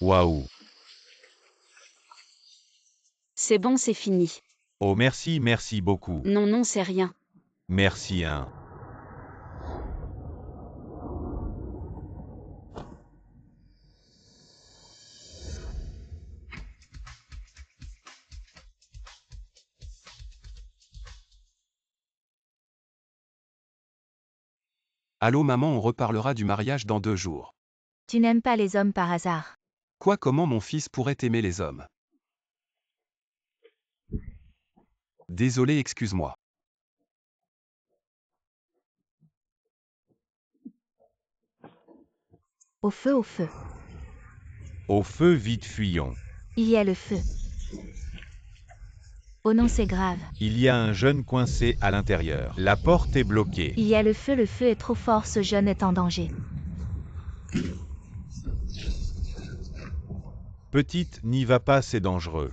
Waouh. C'est bon, c'est fini. Oh merci, merci beaucoup. Non, non, c'est rien. Merci hein. Allô maman, on reparlera du mariage dans 2 jours. Tu n'aimes pas les hommes par hasard. Quoi, comment mon fils pourrait aimer les hommes? Désolé, excuse-moi. Au feu, au feu. Au feu, vite fuyons. Il y a le feu. Oh non, c'est grave. Il y a un jeune coincé à l'intérieur. La porte est bloquée. Il y a le feu est trop fort, ce jeune est en danger. Petite, n'y va pas, c'est dangereux.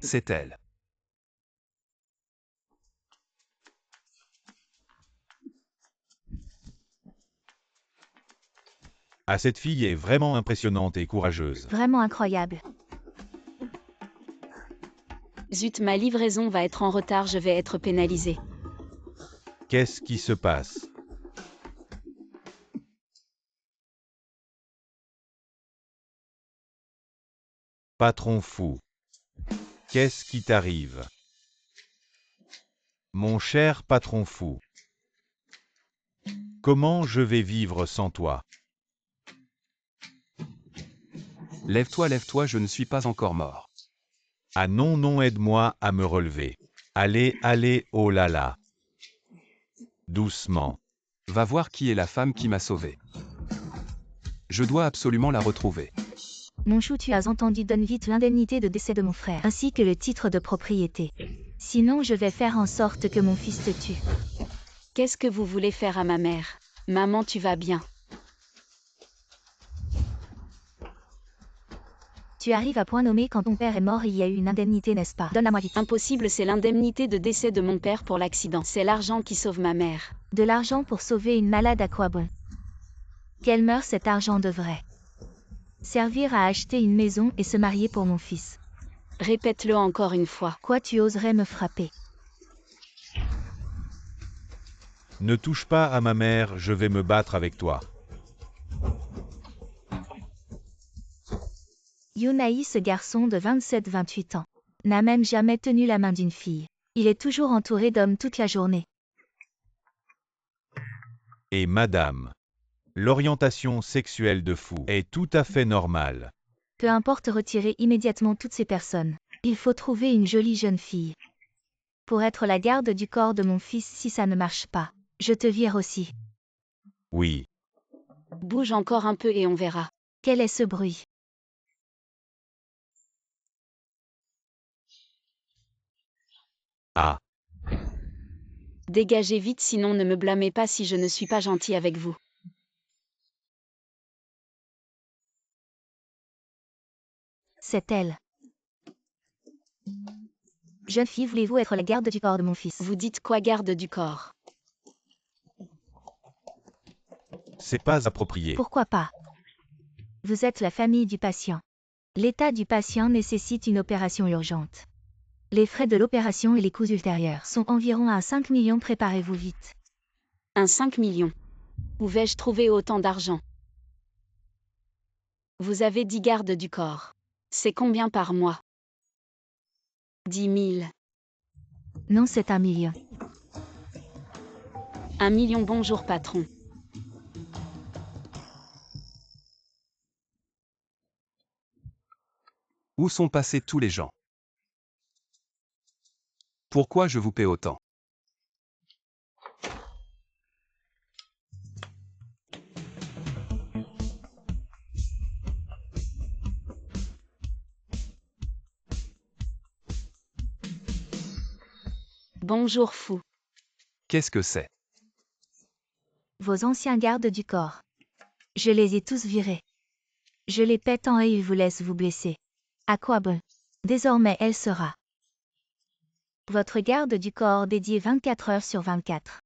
C'est elle. Ah, cette fille est vraiment impressionnante et courageuse. Vraiment incroyable. Zut, ma livraison va être en retard, je vais être pénalisé. Qu'est-ce qui se passe? Patron fou. Qu'est-ce qui t'arrive? Mon cher patron fou. Comment je vais vivre sans toi? Lève-toi, je ne suis pas encore mort. Ah non, non, aide-moi à me relever. Allez, allez, oh là là. Doucement. Va voir qui est la femme qui m'a sauvé. Je dois absolument la retrouver. Mon chou, tu as entendu, donne vite l'indemnité de décès de mon frère, ainsi que le titre de propriété. Sinon, je vais faire en sorte que mon fils te tue. Qu'est-ce que vous voulez faire à ma mère? Maman, tu vas bien? Tu arrives à point nommé quand ton père est mort, il y a eu une indemnité, n'est-ce pas? Donne-la-moi vite. Impossible, c'est l'indemnité de décès de mon père pour l'accident. C'est l'argent qui sauve ma mère. De l'argent pour sauver une malade, à quoi bon? Qu'elle meure, cet argent devrait servir à acheter une maison et se marier pour mon fils. Répète-le encore une fois. Quoi, tu oserais me frapper? Ne touche pas à ma mère, je vais me battre avec toi. Yunaï, ce garçon de 27-28 ans, n'a même jamais tenu la main d'une fille. Il est toujours entouré d'hommes toute la journée. Et madame, l'orientation sexuelle de fou est tout à fait normale. Peu importe, retirer immédiatement toutes ces personnes. Il faut trouver une jolie jeune fille pour être la garde du corps de mon fils. Si ça ne marche pas, je te vire aussi. Oui. Bouge encore un peu et on verra. Quel est ce bruit? Ah. Dégagez vite, sinon ne me blâmez pas si je ne suis pas gentil avec vous. C'est elle. Jeune fille, voulez-vous être la garde du corps de mon fils? Vous dites quoi, garde du corps? C'est pas approprié. Pourquoi pas? Vous êtes la famille du patient. L'état du patient nécessite une opération urgente. Les frais de l'opération et les coûts ultérieurs sont environ à 5 millions, préparez-vous vite. Un 5 millions. Où vais-je trouver autant d'argent? Vous avez 10 gardes du corps. C'est combien par mois? 10 000. Non, c'est 1 million. 1 million, bonjour patron. Où sont passés tous les gens? Pourquoi je vous paie autant? Bonjour fou. Qu'est-ce que c'est? Vos anciens gardes du corps. Je les ai tous virés. Je les pète en et ils vous laissent vous blesser. À quoi bon? Désormais elle sera Votre garde du corps dédié 24 heures sur 24.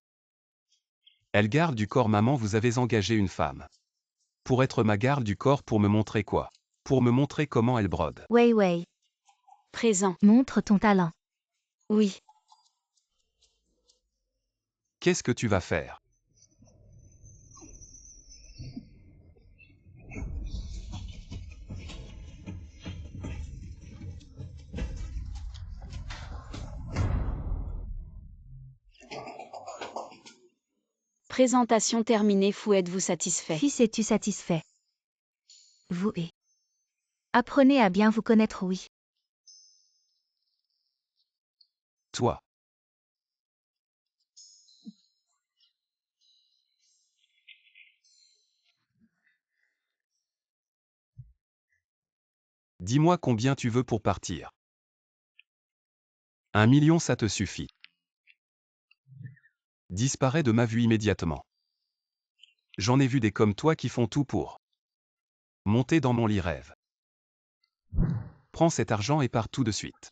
Elle garde du corps maman, vous avez engagé une femme. Pour être ma garde du corps, pour me montrer quoi? Pour me montrer comment elle brode. Wei Wei, Présent. montre ton talent. Oui. Qu'est-ce que tu vas faire? Présentation terminée. Fou, êtes-vous satisfait? Fils, es-tu satisfait? Vous et. Apprenez à bien vous connaître, oui. Toi. Dis-moi combien tu veux pour partir. 1 million, ça te suffit. Disparais de ma vue immédiatement. J'en ai vu des comme toi qui font tout pour monter dans mon lit rêve. Prends cet argent et pars tout de suite.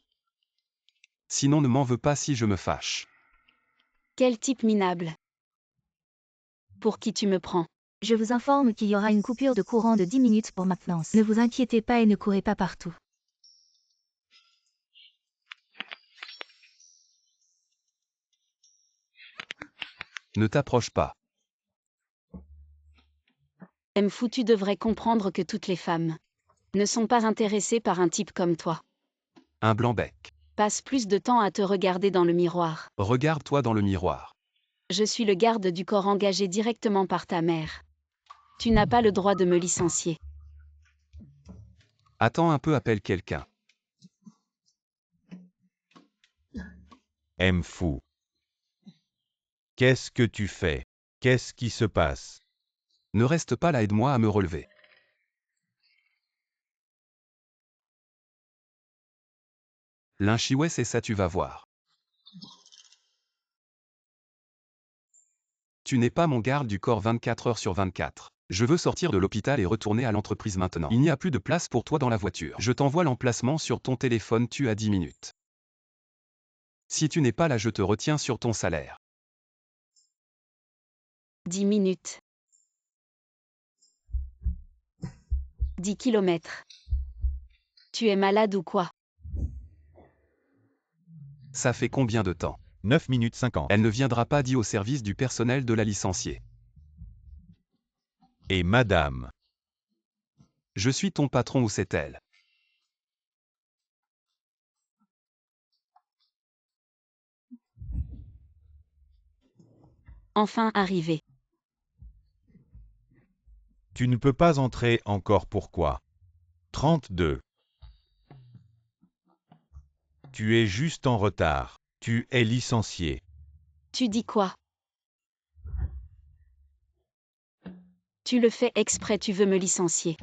Sinon ne m'en veux pas si je me fâche. Quel type minable. Pour qui tu me prends? Je vous informe qu'il y aura une coupure de courant de 10 minutes pour maintenance. Ne vous inquiétez pas et ne courez pas partout. Ne t'approche pas. Fou, tu devrais comprendre que toutes les femmes ne sont pas intéressées par un type comme toi. Un blanc-bec. Passe plus de temps à te regarder dans le miroir. Regarde-toi dans le miroir. Je suis le garde du corps engagé directement par ta mère. Tu n'as pas le droit de me licencier. Attends un peu, appelle quelqu'un. Fou. Qu'est-ce que tu fais? Qu'est-ce qui se passe? Ne reste pas là, aide-moi à me relever. L'inchiouet, c'est ça, tu vas voir. Tu n'es pas mon garde du corps 24 heures sur 24. Je veux sortir de l'hôpital et retourner à l'entreprise maintenant. Il n'y a plus de place pour toi dans la voiture. Je t'envoie l'emplacement sur ton téléphone, tu as 10 minutes. Si tu n'es pas là, je te retiens sur ton salaire. 10 minutes. 10 kilomètres. Tu es malade ou quoi? Ça fait combien de temps? 9 minutes 50. Elle ne viendra pas, dit au service du personnel de la licenciée. Et madame. Je suis ton patron ou c'est elle? Enfin arrivé. Tu ne peux pas entrer encore, pourquoi? 32. Tu es juste en retard. Tu es licencié. Tu dis quoi? Tu le fais exprès, tu veux me licencier.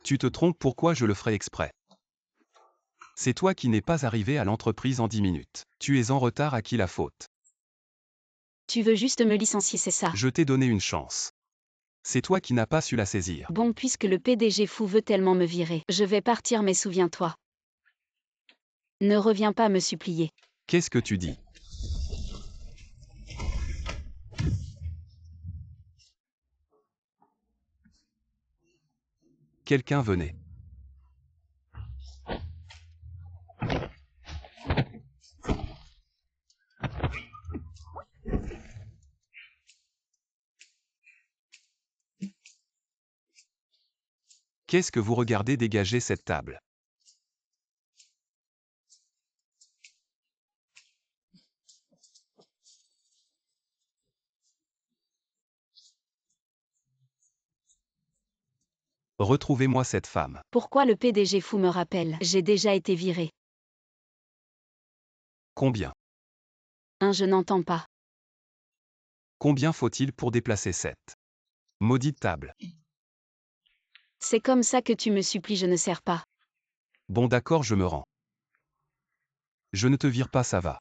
Tu te trompes, pourquoi je le ferais exprès? C'est toi qui n'es pas arrivé à l'entreprise en 10 minutes. Tu es en retard, à qui la faute? Tu veux juste me licencier, c'est ça? Je t'ai donné une chance. C'est toi qui n'as pas su la saisir. Bon, puisque le PDG fou veut tellement me virer, je vais partir, mais souviens-toi. Ne reviens pas me supplier. Qu'est-ce que tu dis? Quelqu'un venait. Qu'est-ce que vous regardez dégager cette table? Retrouvez-moi cette femme. Pourquoi le PDG fou me rappelle? J'ai déjà été viré. Combien? Je n'entends pas. Combien faut-il pour déplacer cette maudite table? C'est comme ça que tu me supplies, je ne sers pas. Bon d'accord, je me rends. Je ne te vire pas, ça va.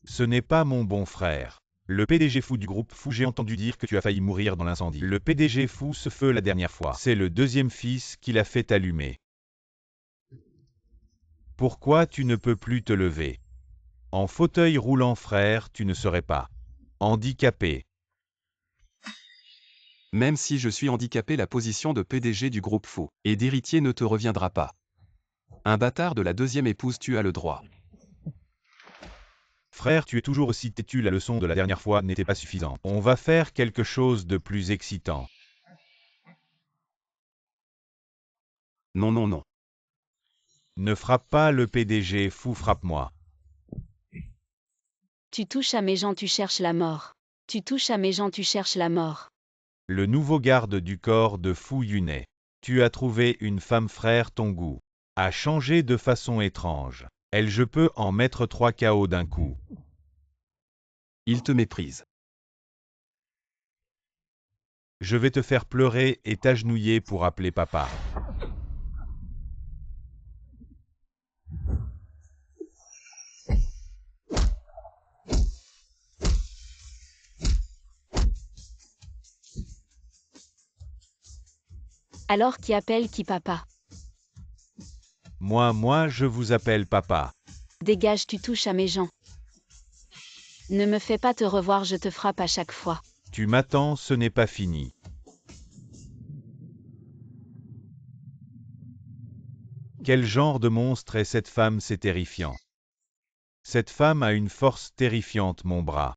Ce n'est pas mon bon frère. Le PDG fou du groupe fou, j'ai entendu dire que tu as failli mourir dans l'incendie. Le PDG fou ce feu la dernière fois. C'est le deuxième fils qui l'a fait allumer. Pourquoi tu ne peux plus te lever? En fauteuil roulant frère, tu ne serais pas handicapé. Même si je suis handicapé, la position de PDG du groupe fou et d'héritier ne te reviendra pas. Un bâtard de la deuxième épouse, tu as le droit. Frère, tu es toujours aussi têtu, la leçon de la dernière fois n'était pas suffisante. On va faire quelque chose de plus excitant. Non, non, non. Ne frappe pas le PDG fou, frappe-moi. Tu touches à mes gens, tu cherches la mort. Tu touches à mes gens, tu cherches la mort. Le nouveau garde du corps de Fu Yunai. Tu as trouvé une femme frère, ton goût a changé de façon étrange. Elle, je peux en mettre 3 KO d'un coup. Il te méprise. Je vais te faire pleurer et t'agenouiller pour appeler papa. Alors qui appelle qui papa? Moi, je vous appelle papa. Dégage, tu touches à mes gens. Ne me fais pas te revoir, je te frappe à chaque fois. Tu m'attends, ce n'est pas fini. Quel genre de monstre est cette femme? C'est terrifiant. Cette femme a une force terrifiante, mon bras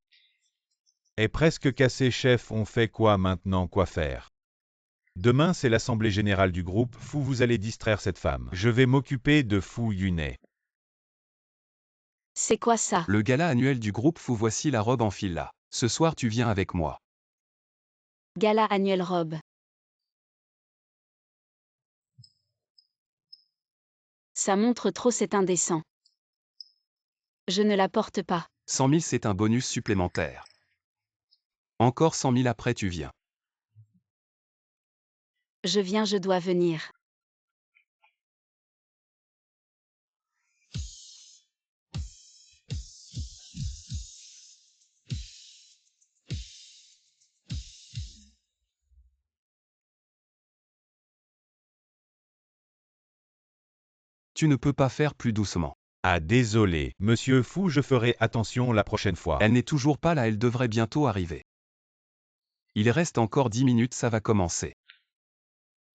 est presque cassé, chef. On fait quoi maintenant? Quoi faire? Demain, c'est l'assemblée générale du groupe fou, vous allez distraire cette femme. Je vais m'occuper de Fu Yunai. C'est quoi ça? Le gala annuel du groupe fou, voici la robe, enfile-la. Ce soir tu viens avec moi. Gala annuel robe. Ça montre trop, c'est indécent. Je ne la porte pas. 100 000, c'est un bonus supplémentaire. Encore 100 000 après tu viens. Je viens, je dois venir. Tu ne peux pas faire plus doucement. Ah désolé, monsieur Fou, je ferai attention la prochaine fois. Elle n'est toujours pas là, elle devrait bientôt arriver. Il reste encore 10 minutes, ça va commencer.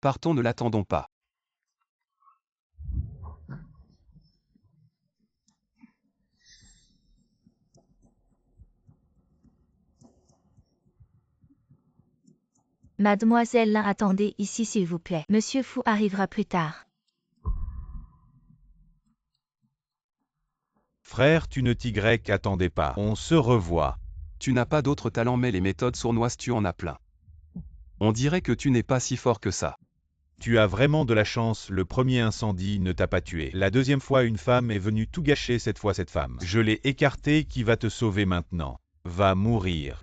Partons, ne l'attendons pas. Mademoiselle Lin, attendez ici s'il vous plaît. Monsieur Fou arrivera plus tard. Frère, tu ne t'y attendais pas. On se revoit. Tu n'as pas d'autre talent, mais les méthodes sournoises tu en as plein. On dirait que tu n'es pas si fort que ça. Tu as vraiment de la chance, le premier incendie ne t'a pas tué. La deuxième fois, une femme est venue tout gâcher, cette fois cette femme. Je l'ai écartée, qui va te sauver maintenant? Va mourir.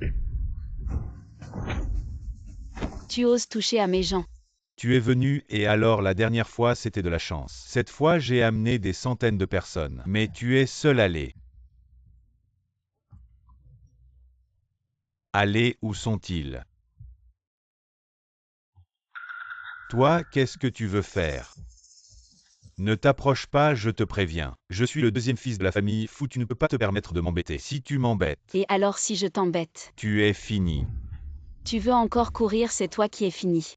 Tu oses toucher à mes gens. Tu es venu, et alors la dernière fois c'était de la chance. Cette fois j'ai amené des centaines de personnes. Mais tu es seul allé. Allez, où sont-ils? Toi, qu'est-ce que tu veux faire? Ne t'approche pas, je te préviens. Je suis le deuxième fils de la famille Fou, tu ne peux pas te permettre de m'embêter. Si tu m'embêtes, Et alors si je t'embête? tu es fini. Tu veux encore courir, c'est toi qui es fini.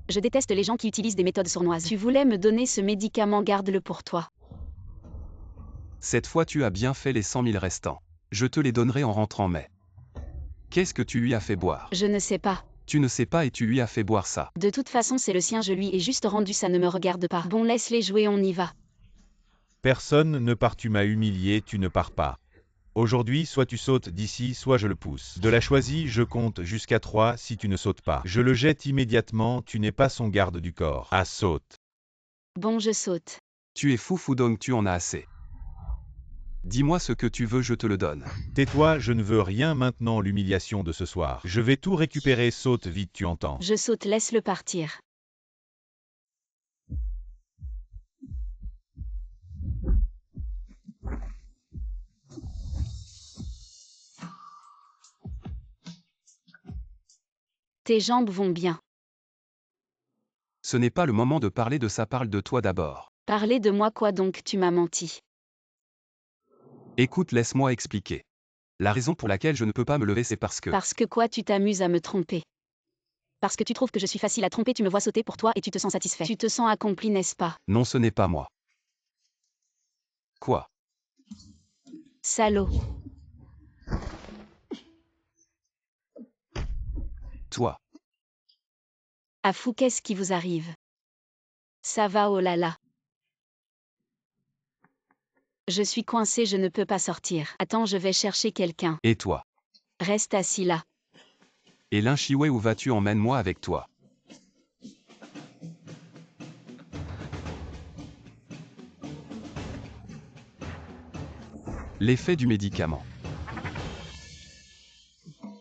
Je déteste les gens qui utilisent des méthodes sournoises. Tu voulais me donner ce médicament, garde-le pour toi. Cette fois tu as bien fait les 100 000 restants. Je te les donnerai en rentrant, mais... Qu'est-ce que tu lui as fait boire? Je ne sais pas. Tu ne sais pas et tu lui as fait boire ça. De toute façon c'est le sien, je lui ai juste rendu, ça ne me regarde pas. Bon, laisse-les jouer, on y va. Personne ne part, tu m'as humilié, tu ne pars pas. Aujourd'hui, soit tu sautes d'ici, soit je le pousse. De la choisie, je compte jusqu'à 3, si tu ne sautes pas. Je le jette immédiatement, tu n'es pas son garde du corps. Ah, saute. Bon, je saute. Tu es fou donc tu en as assez. Dis-moi ce que tu veux, je te le donne. Tais-toi, je ne veux rien maintenant, l'humiliation de ce soir. Je vais tout récupérer, saute vite, tu entends. Je saute, laisse-le partir. Tes jambes vont bien. Ce n'est pas le moment de parler de ça, parle de toi d'abord. Parler de moi quoi donc, tu m'as menti. Écoute, laisse-moi expliquer. La raison pour laquelle je ne peux pas me lever, c'est parce que... Parce que quoi, tu t'amuses à me tromper. Parce que tu trouves que je suis facile à tromper, tu me vois sauter pour toi et tu te sens satisfait. Tu te sens accompli, n'est-ce pas? Non, ce n'est pas moi. Quoi? Salaud. Toi. Ah fou, qu'est-ce qui vous arrive? Ça va, oh là là. Je suis coincé, je ne peux pas sortir. Attends, je vais chercher quelqu'un. Et toi? Reste assis là. Et Lin Chiwei, où vas-tu? Emmène-moi avec toi. L'effet du médicament.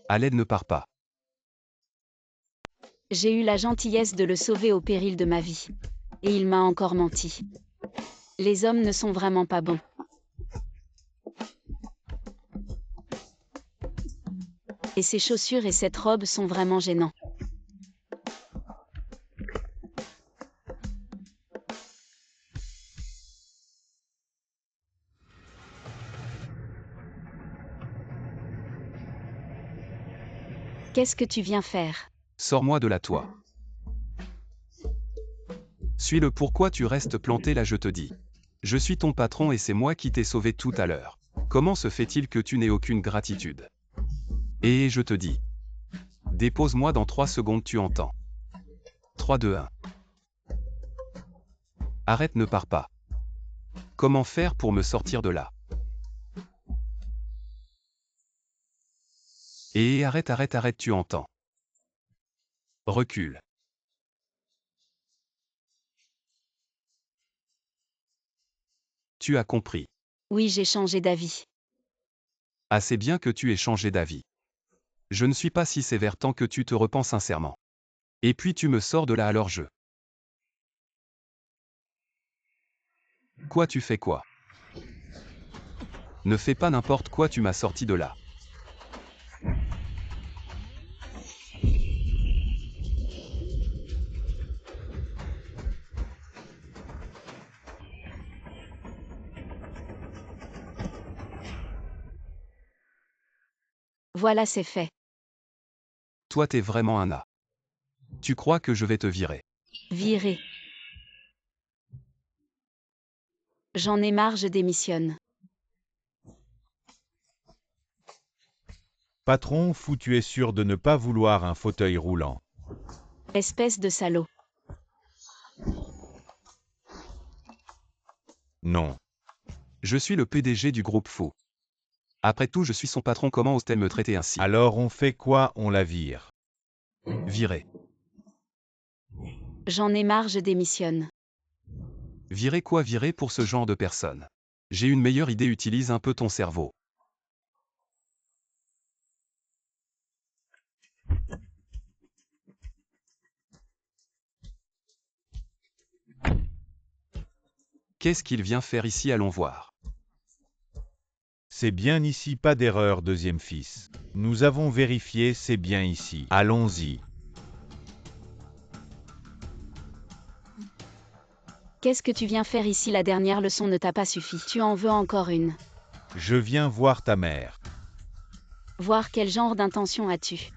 Aled ne part pas. J'ai eu la gentillesse de le sauver au péril de ma vie. Et il m'a encore menti. Les hommes ne sont vraiment pas bons. Et ces chaussures et cette robe sont vraiment gênants. Qu'est-ce que tu viens faire? Sors-moi de là, toi. Suis-le, pourquoi tu restes planté là, je te dis. Je suis ton patron et c'est moi qui t'ai sauvé tout à l'heure. Comment se fait-il que tu n'aies aucune gratitude? Et je te dis. Dépose-moi dans 3 secondes, tu entends. 3, 2, 1. Arrête, ne pars pas. Comment faire pour me sortir de là? Et arrête, arrête, arrête, tu entends. Recule. Tu as compris. Oui, j'ai changé d'avis. Ah, c'est bien que tu aies changé d'avis. Je ne suis pas si sévère tant que tu te repens sincèrement. Et puis tu me sors de là, alors je... Quoi, tu fais quoi? Ne fais pas n'importe quoi, tu m'as sorti de là. Voilà, c'est fait. Toi, t'es vraiment un A. Tu crois que je vais te virer? Viré. J'en ai marre, je démissionne. Patron fou, tu es sûr de ne pas vouloir un fauteuil roulant. Espèce de salaud. Non. Je suis le PDG du groupe Fou. Après tout, je suis son patron, comment ose-t-elle me traiter ainsi? Alors on fait quoi? On la vire. Virer. J'en ai marre, je démissionne. Virer quoi? Virer pour ce genre de personne. J'ai une meilleure idée, utilise un peu ton cerveau. Qu'est-ce qu'il vient faire ici? Allons voir. C'est bien ici, pas d'erreur, deuxième fils. Nous avons vérifié, c'est bien ici. Allons-y. Qu'est-ce que tu viens faire ici? La dernière leçon ne t'a pas suffi. Tu en veux encore une. Je viens voir ta mère. Voir quel genre d'intention as-tu?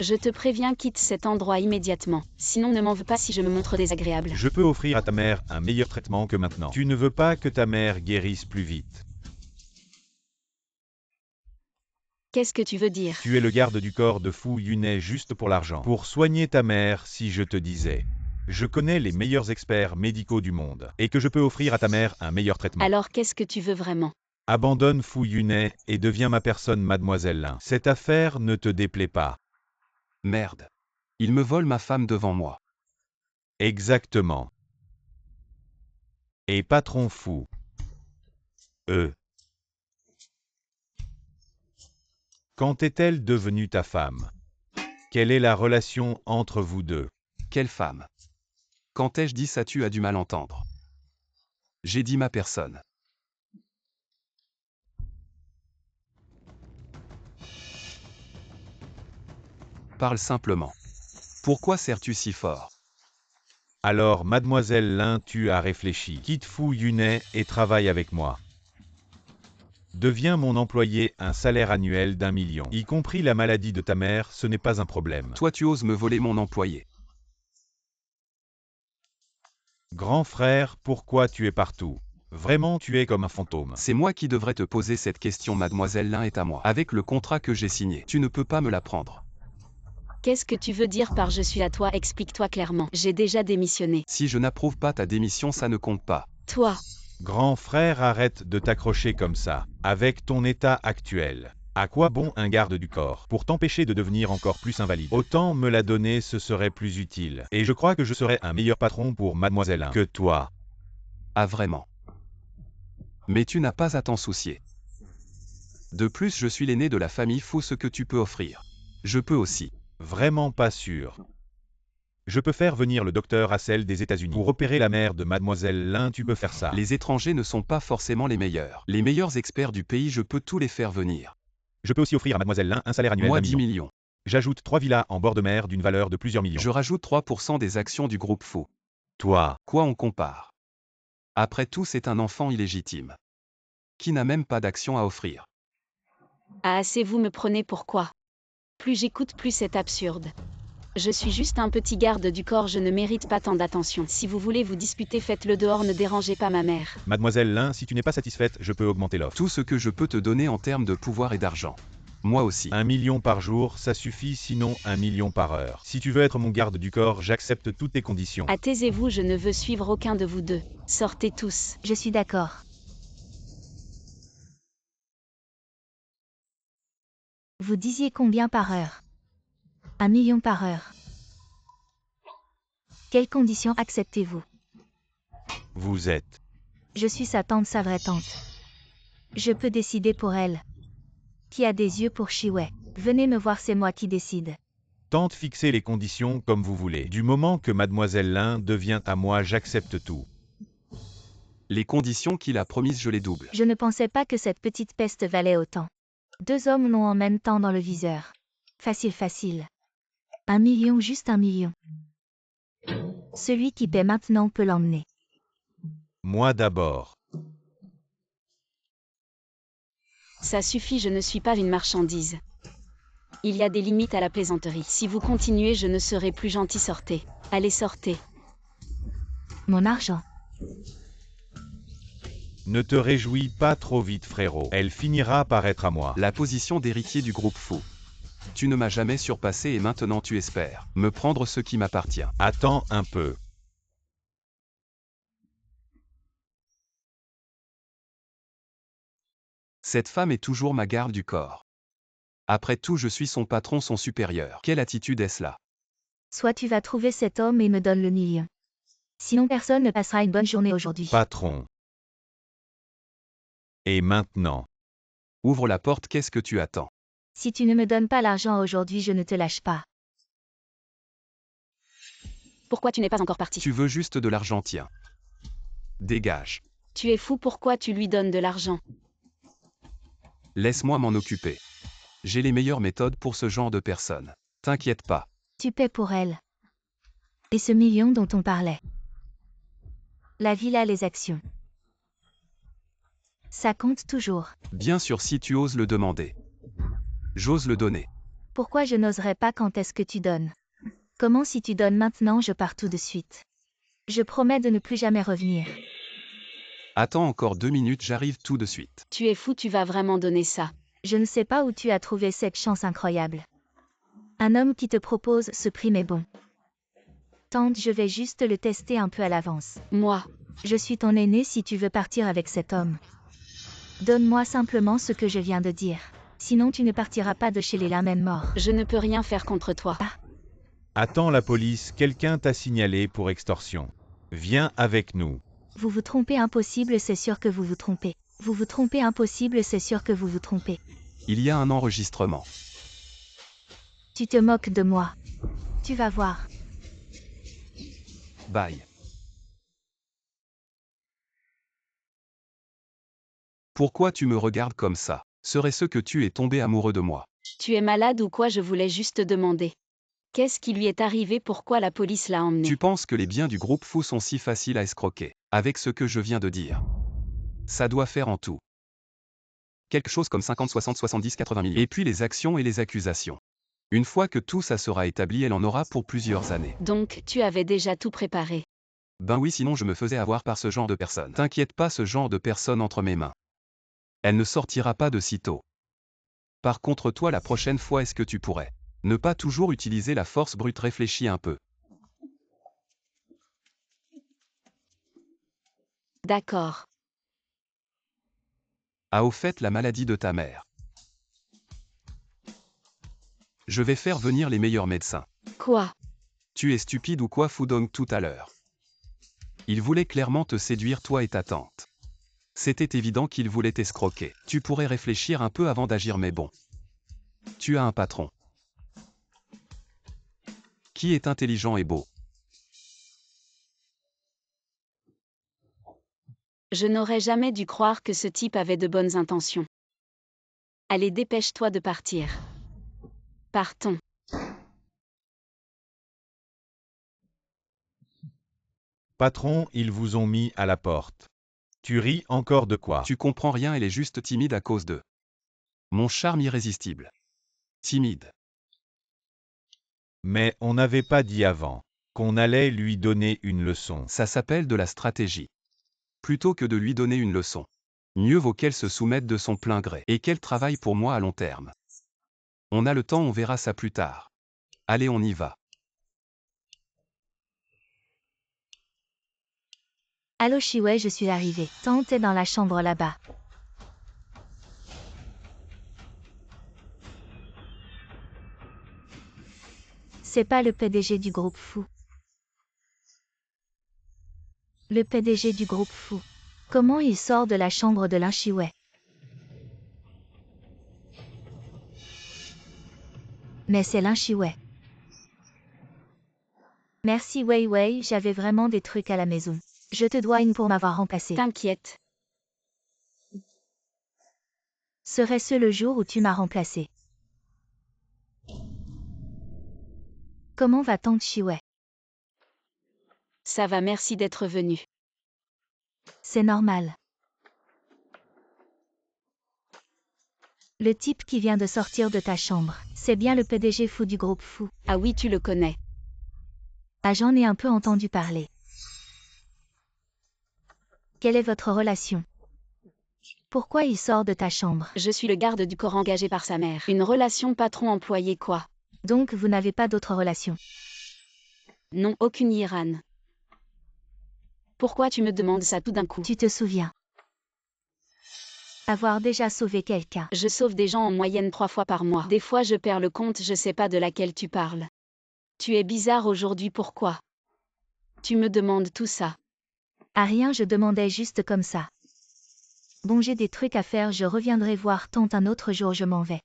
Je te préviens, quitte cet endroit immédiatement. Sinon ne m'en veux pas si je me montre désagréable. Je peux offrir à ta mère un meilleur traitement que maintenant. Tu ne veux pas que ta mère guérisse plus vite. Qu'est-ce que tu veux dire? Tu es le garde du corps de Fu Yunai juste pour l'argent. Pour soigner ta mère, si je te disais. Je connais les meilleurs experts médicaux du monde. Et que je peux offrir à ta mère un meilleur traitement. Alors qu'est-ce que tu veux vraiment? Abandonne Fu Yunai et deviens ma personne, mademoiselle Lin. Cette affaire ne te déplaît pas. Merde. Il me vole ma femme devant moi. Exactement. Et patron fou. Quand est-elle devenue ta femme? Quelle est la relation entre vous deux? Quelle femme? Quand ai-je dit ça? Tu as du mal entendre. J'ai dit ma personne. Parle simplement. Pourquoi serres-tu si fort? Alors, mademoiselle Lin, tu as réfléchi. Quitte Fu Yunai et travaille avec moi. Deviens mon employé, un salaire annuel d'1 million. Y compris la maladie de ta mère, ce n'est pas un problème. Toi tu oses me voler mon employé. Grand frère, pourquoi tu es partout? Vraiment, tu es comme un fantôme. C'est moi qui devrais te poser cette question, mademoiselle Lin est à moi. Avec le contrat que j'ai signé, tu ne peux pas me la prendre. Qu'est-ce que tu veux dire par je suis à toi? Explique-toi clairement. J'ai déjà démissionné. Si je n'approuve pas ta démission, ça ne compte pas. Toi, Grand frère, arrête de t'accrocher comme ça. Avec ton état actuel, à quoi bon un garde du corps? Pour t'empêcher de devenir encore plus invalide. Autant me la donner, ce serait plus utile. Et je crois que je serais un meilleur patron pour mademoiselle Lin que toi. Ah vraiment? Mais tu n'as pas à t'en soucier. De plus, je suis l'aîné de la famille, faut ce que tu peux offrir. Je peux aussi. Vraiment pas sûr. Je peux faire venir le docteur Hassel des États-Unis. Pour opérer la mère de mademoiselle Lin, tu peux faire ça. Les étrangers ne sont pas forcément les meilleurs. Les meilleurs experts du pays, je peux tous les faire venir. Je peux aussi offrir à mademoiselle Lin un salaire annuel Moi d'1 10 million. millions. J'ajoute 3 villas en bord de mer d'une valeur de plusieurs millions. Je rajoute 3% des actions du groupe Fou. Toi, Quoi on compare? Après tout, c'est un enfant illégitime. Qui n'a même pas d'action à offrir. ah assez vous me prenez pour quoi? Plus j'écoute, plus c'est absurde. Je suis juste un petit garde du corps, je ne mérite pas tant d'attention. Si vous voulez vous disputer, faites-le dehors, ne dérangez pas ma mère. mademoiselle Lin, si tu n'es pas satisfaite, je peux augmenter l'offre. Tout ce que je peux te donner en termes de pouvoir et d'argent. Moi aussi. 1 million par jour, ça suffit, sinon 1 million par heure. Si tu veux être mon garde du corps, j'accepte toutes tes conditions. Ah taisez-vous, je ne veux suivre aucun de vous deux. Sortez tous. Je suis d'accord. Vous disiez combien par heure? 1 million par heure. Quelles conditions acceptez-vous? Vous êtes. Je suis sa tante, sa vraie tante. Je peux décider pour elle. Qui a des yeux pour Chiwei? Venez me voir, c'est moi qui décide. Tente fixer les conditions comme vous voulez. Du moment que mademoiselle Lin devient à moi, j'accepte tout. Les conditions qu'il a promises, je les double. Je ne pensais pas que cette petite peste valait autant. 2 hommes l'ont en même temps dans le viseur. Facile, facile. 1 million, juste 1 million. Celui qui paie maintenant peut l'emmener. Moi d'abord. Ça suffit, je ne suis pas une marchandise. Il y a des limites à la plaisanterie. Si vous continuez, je ne serai plus gentil, sortez. Allez, sortez. Mon argent. Ne te réjouis pas trop vite, frérot. Elle finira par être à moi. La position d'héritier du groupe Fou. Tu ne m'as jamais surpassé et maintenant tu espères me prendre ce qui m'appartient. Attends un peu. Cette femme est toujours ma garde du corps. Après tout, je suis son patron, son supérieur. Quelle attitude est-ce là? Soit tu vas trouver cet homme et me donnes le million. Sinon personne ne passera une bonne journée aujourd'hui. Patron. Et maintenant? Ouvre la porte, qu'est-ce que tu attends? Si tu ne me donnes pas l'argent aujourd'hui, je ne te lâche pas. Pourquoi tu n'es pas encore parti? Tu veux juste de l'argent, tiens. Dégage. Tu es fou, pourquoi tu lui donnes de l'argent? Laisse-moi m'en occuper. J'ai les meilleures méthodes pour ce genre de personnes. T'inquiète pas. Tu paies pour elle. Et ce million dont on parlait. La villa, les actions. Ça compte toujours. Bien sûr, si tu oses le demander. J'ose le donner. Pourquoi je n'oserais pas? Quand est-ce que tu donnes? Comment si tu donnes maintenant, je pars tout de suite. Je promets de ne plus jamais revenir. Attends encore 2 minutes, j'arrive tout de suite. Tu es fou, tu vas vraiment donner ça? Je ne sais pas où tu as trouvé cette chance incroyable. Un homme qui te propose ce prix m'est bon. Tante, je vais juste le tester un peu à l'avance. Moi, Je suis ton aîné si tu veux partir avec cet homme. Donne-moi simplement ce que je viens de dire. Sinon tu ne partiras pas de chez les Lamen morts. je ne peux rien faire contre toi. Attends la police, quelqu'un t'a signalé pour extorsion. Viens avec nous. Vous vous trompez, impossible, c'est sûr que vous vous trompez. Vous vous trompez, impossible, c'est sûr que vous vous trompez. Il y a un enregistrement. Tu te moques de moi. Tu vas voir. Bye. Pourquoi tu me regardes comme ça? Serait-ce que tu es tombé amoureux de moi? Tu es malade ou quoi? Je voulais juste demander. Qu'est-ce qui lui est arrivé? Pourquoi la police l'a emmené? Tu penses que les biens du groupe fou sont si faciles à escroquer, avec ce que je viens de dire. Ça doit faire en tout quelque chose comme 50, 60, 70, 80 millions. Et puis les actions et les accusations. Une fois que tout ça sera établi, elle en aura pour plusieurs années. Donc, tu avais déjà tout préparé. Ben oui, sinon je me faisais avoir par ce genre de personne. T'inquiète pas, ce genre de personne entre mes mains. Elle ne sortira pas de sitôt. Par contre, toi, la prochaine fois, est-ce que tu pourrais ne pas toujours utiliser la force brute? Réfléchis un peu. D'accord. Ah, au fait, la maladie de ta mère. Je vais faire venir les meilleurs médecins. Quoi? Tu es stupide ou quoi, Fudong, tout à l'heure? Il voulait clairement te séduire, toi et ta tante. C'était évident qu'il voulait t'escroquer. Tu pourrais réfléchir un peu avant d'agir, mais bon. Tu as un patron qui est intelligent et beau. Je n'aurais jamais dû croire que ce type avait de bonnes intentions. Allez, dépêche-toi de partir. Partons. Patron, ils vous ont mis à la porte. Tu ris encore de quoi? Tu comprends rien, elle est juste timide à cause de mon charme irrésistible. Timide. Mais on n'avait pas dit avant qu'on allait lui donner une leçon. Ça s'appelle de la stratégie. Plutôt que de lui donner une leçon, mieux vaut qu'elle se soumette de son plein gré et qu'elle travaille pour moi à long terme. On a le temps, on verra ça plus tard. Allez, on y va. Allô Chiwei, je suis arrivée. Tante est dans la chambre là-bas. C'est pas le PDG du groupe fou. Le PDG du groupe fou. Comment il sort de la chambre de Lin Chiwei? Mais c'est Lin Chiwei. Merci Wei Wei, j'avais vraiment des trucs à la maison. Je te dois une pour m'avoir remplacé. T'inquiète. Serait-ce le jour où tu m'as remplacé? Comment va tante Chiwei? Ça va, merci d'être venu. C'est normal. Le type qui vient de sortir de ta chambre, c'est bien le PDG fou du groupe fou. Ah oui, tu le connais. Ah, j'en ai un peu entendu parler. Quelle est votre relation? Pourquoi il sort de ta chambre? Je suis le garde du corps engagé par sa mère. Une relation patron-employé, quoi? Donc vous n'avez pas d'autre relation? Non, aucune Iran. Pourquoi tu me demandes ça tout d'un coup? Tu te souviens avoir déjà sauvé quelqu'un? Je sauve des gens en moyenne 3 fois par mois. Des fois je perds le compte, je sais pas de laquelle tu parles. Tu es bizarre aujourd'hui, pourquoi? Tu me demandes tout ça. Ah rien, je demandais juste comme ça. Bon, j'ai des trucs à faire, je reviendrai voir tante un autre jour, je m'en vais.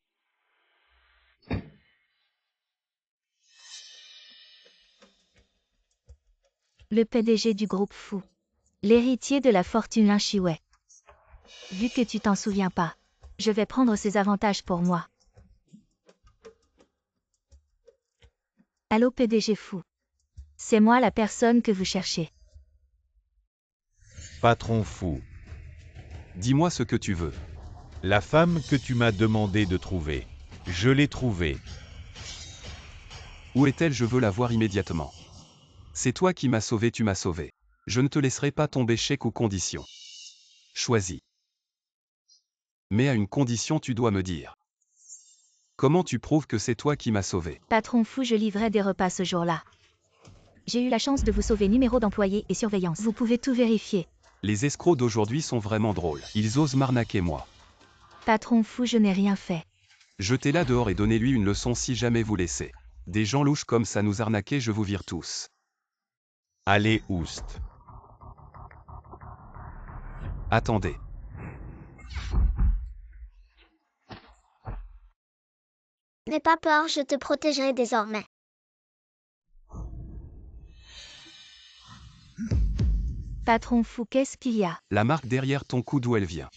Le PDG du groupe fou. L'héritier de la fortune Lin Chiwei. Vu que tu t'en souviens pas, je vais prendre ses avantages pour moi. Allô PDG fou. C'est moi la personne que vous cherchez. Patron fou. Dis-moi ce que tu veux. La femme que tu m'as demandé de trouver. Je l'ai trouvée. Où est-elle? Je veux la voir immédiatement. C'est toi qui m'as sauvé, tu m'as sauvé. Je ne te laisserai pas tomber, chèque ou condition. Choisis. Mais à une condition, tu dois me dire. Comment tu prouves que c'est toi qui m'as sauvé? Patron fou, je livrais des repas ce jour-là. J'ai eu la chance de vous sauver, numéro d'employé et surveillance. Vous pouvez tout vérifier. Les escrocs d'aujourd'hui sont vraiment drôles. Ils osent m'arnaquer, moi. Patron fou, je n'ai rien fait. Jetez-la dehors et donnez-lui une leçon si jamais vous laissez des gens louches comme ça nous arnaquer, je vous vire tous. Allez, oust. Attendez. N'aie pas peur, je te protégerai désormais. Patron fou, qu'est-ce qu'il y a? La marque derrière ton cou, d'où elle vient?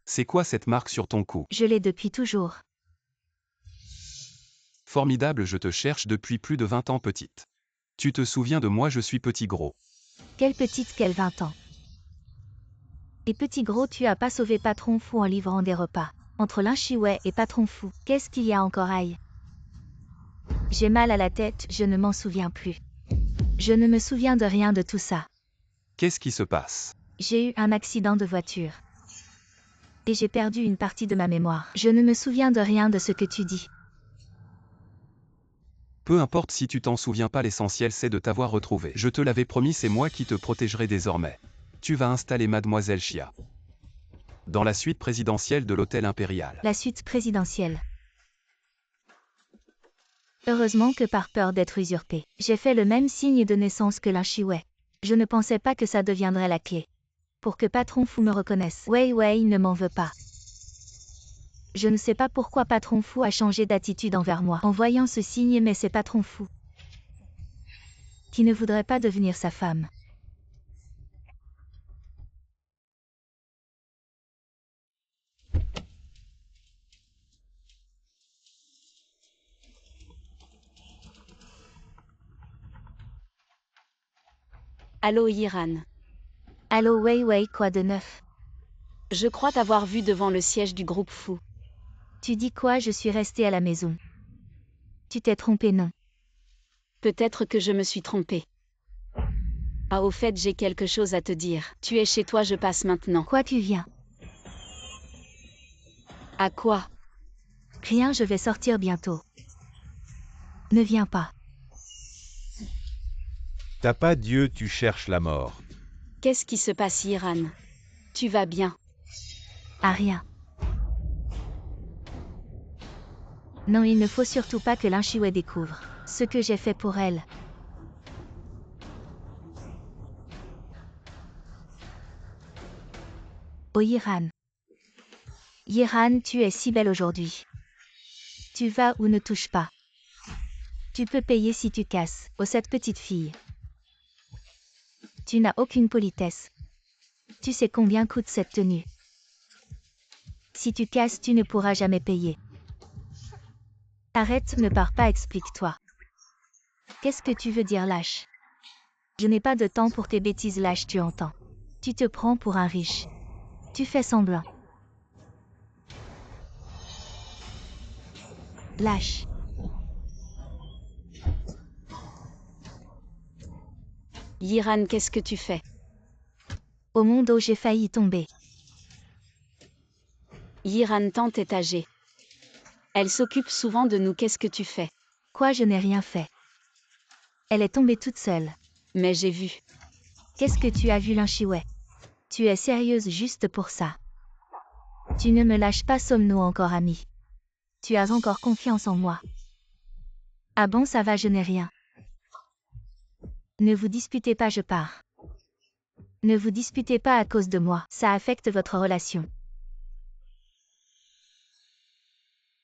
C'est quoi cette marque sur ton cou? Je l'ai depuis toujours. Formidable, je te cherche depuis plus de 20 ans, petite. Tu te souviens de moi, je suis petit gros. Quelle petite, quelle 20 ans. Et petit gros, tu as pas sauvé Patron Fou en livrant des repas. Entre Lin-Chihuet et Patron Fou, qu'est-ce qu'il y a encore aïe? J'ai mal à la tête, je ne m'en souviens plus. Je ne me souviens de rien de tout ça. Qu'est-ce qui se passe? J'ai eu un accident de voiture. Et j'ai perdu une partie de ma mémoire. Je ne me souviens de rien de ce que tu dis. Peu importe si tu t'en souviens pas, l'essentiel c'est de t'avoir retrouvé. Je te l'avais promis, c'est moi qui te protégerai désormais. Tu vas installer Mademoiselle Chia dans la suite présidentielle de l'hôtel impérial. La suite présidentielle. Heureusement que par peur d'être usurpé, j'ai fait le même signe de naissance que Lin-Chihuet. Je ne pensais pas que ça deviendrait la clé. Pour que Patron Fou me reconnaisse. Wei Wei ne m'en veut pas. Je ne sais pas pourquoi Patron Fou a changé d'attitude envers moi en voyant ce signe, mais c'est Patron Fou qui ne voudrait pas devenir sa femme. Allô Yiran. Allô Wei Wei, quoi de neuf? Je crois t'avoir vu devant le siège du groupe Fou. Tu dis quoi? Je suis restée à la maison. Tu t'es trompé, non? Peut-être que je me suis trompée. Ah, au fait, j'ai quelque chose à te dire. Tu es chez toi, je passe maintenant. Quoi, tu viens? À quoi? Rien, je vais sortir bientôt. Ne viens pas. T'as pas Dieu, tu cherches la mort. Qu'est-ce qui se passe, Yiran? Tu vas bien? Ah, rien. Non, il ne faut surtout pas que Lin-Chihuet découvre ce que j'ai fait pour elle. Oh Yiran. Yiran, tu es si belle aujourd'hui. Tu vas ou ne touche pas. Tu peux payer si tu casses. Oh cette petite fille. Tu n'as aucune politesse. Tu sais combien coûte cette tenue. Si tu casses, tu ne pourras jamais payer. Arrête, ne pars pas, explique-toi. Qu'est-ce que tu veux dire, lâche? Je n'ai pas de temps pour tes bêtises, lâche, tu entends. Tu te prends pour un riche. Tu fais semblant. Lâche. Yiran, qu'est-ce que tu fais? Au monde où j'ai failli tomber. Yiran, tante est âgée. Elle s'occupe souvent de nous, qu'est-ce que tu fais? Quoi, je n'ai rien fait. Elle est tombée toute seule. Mais j'ai vu. Qu'est-ce que tu as vu, Lin-Chihuet? Tu es sérieuse juste pour ça? Tu ne me lâches pas, sommes-nous encore amis? Tu as encore confiance en moi? Ah bon, ça va, je n'ai rien. Ne vous disputez pas, je pars. Ne vous disputez pas à cause de moi, ça affecte votre relation.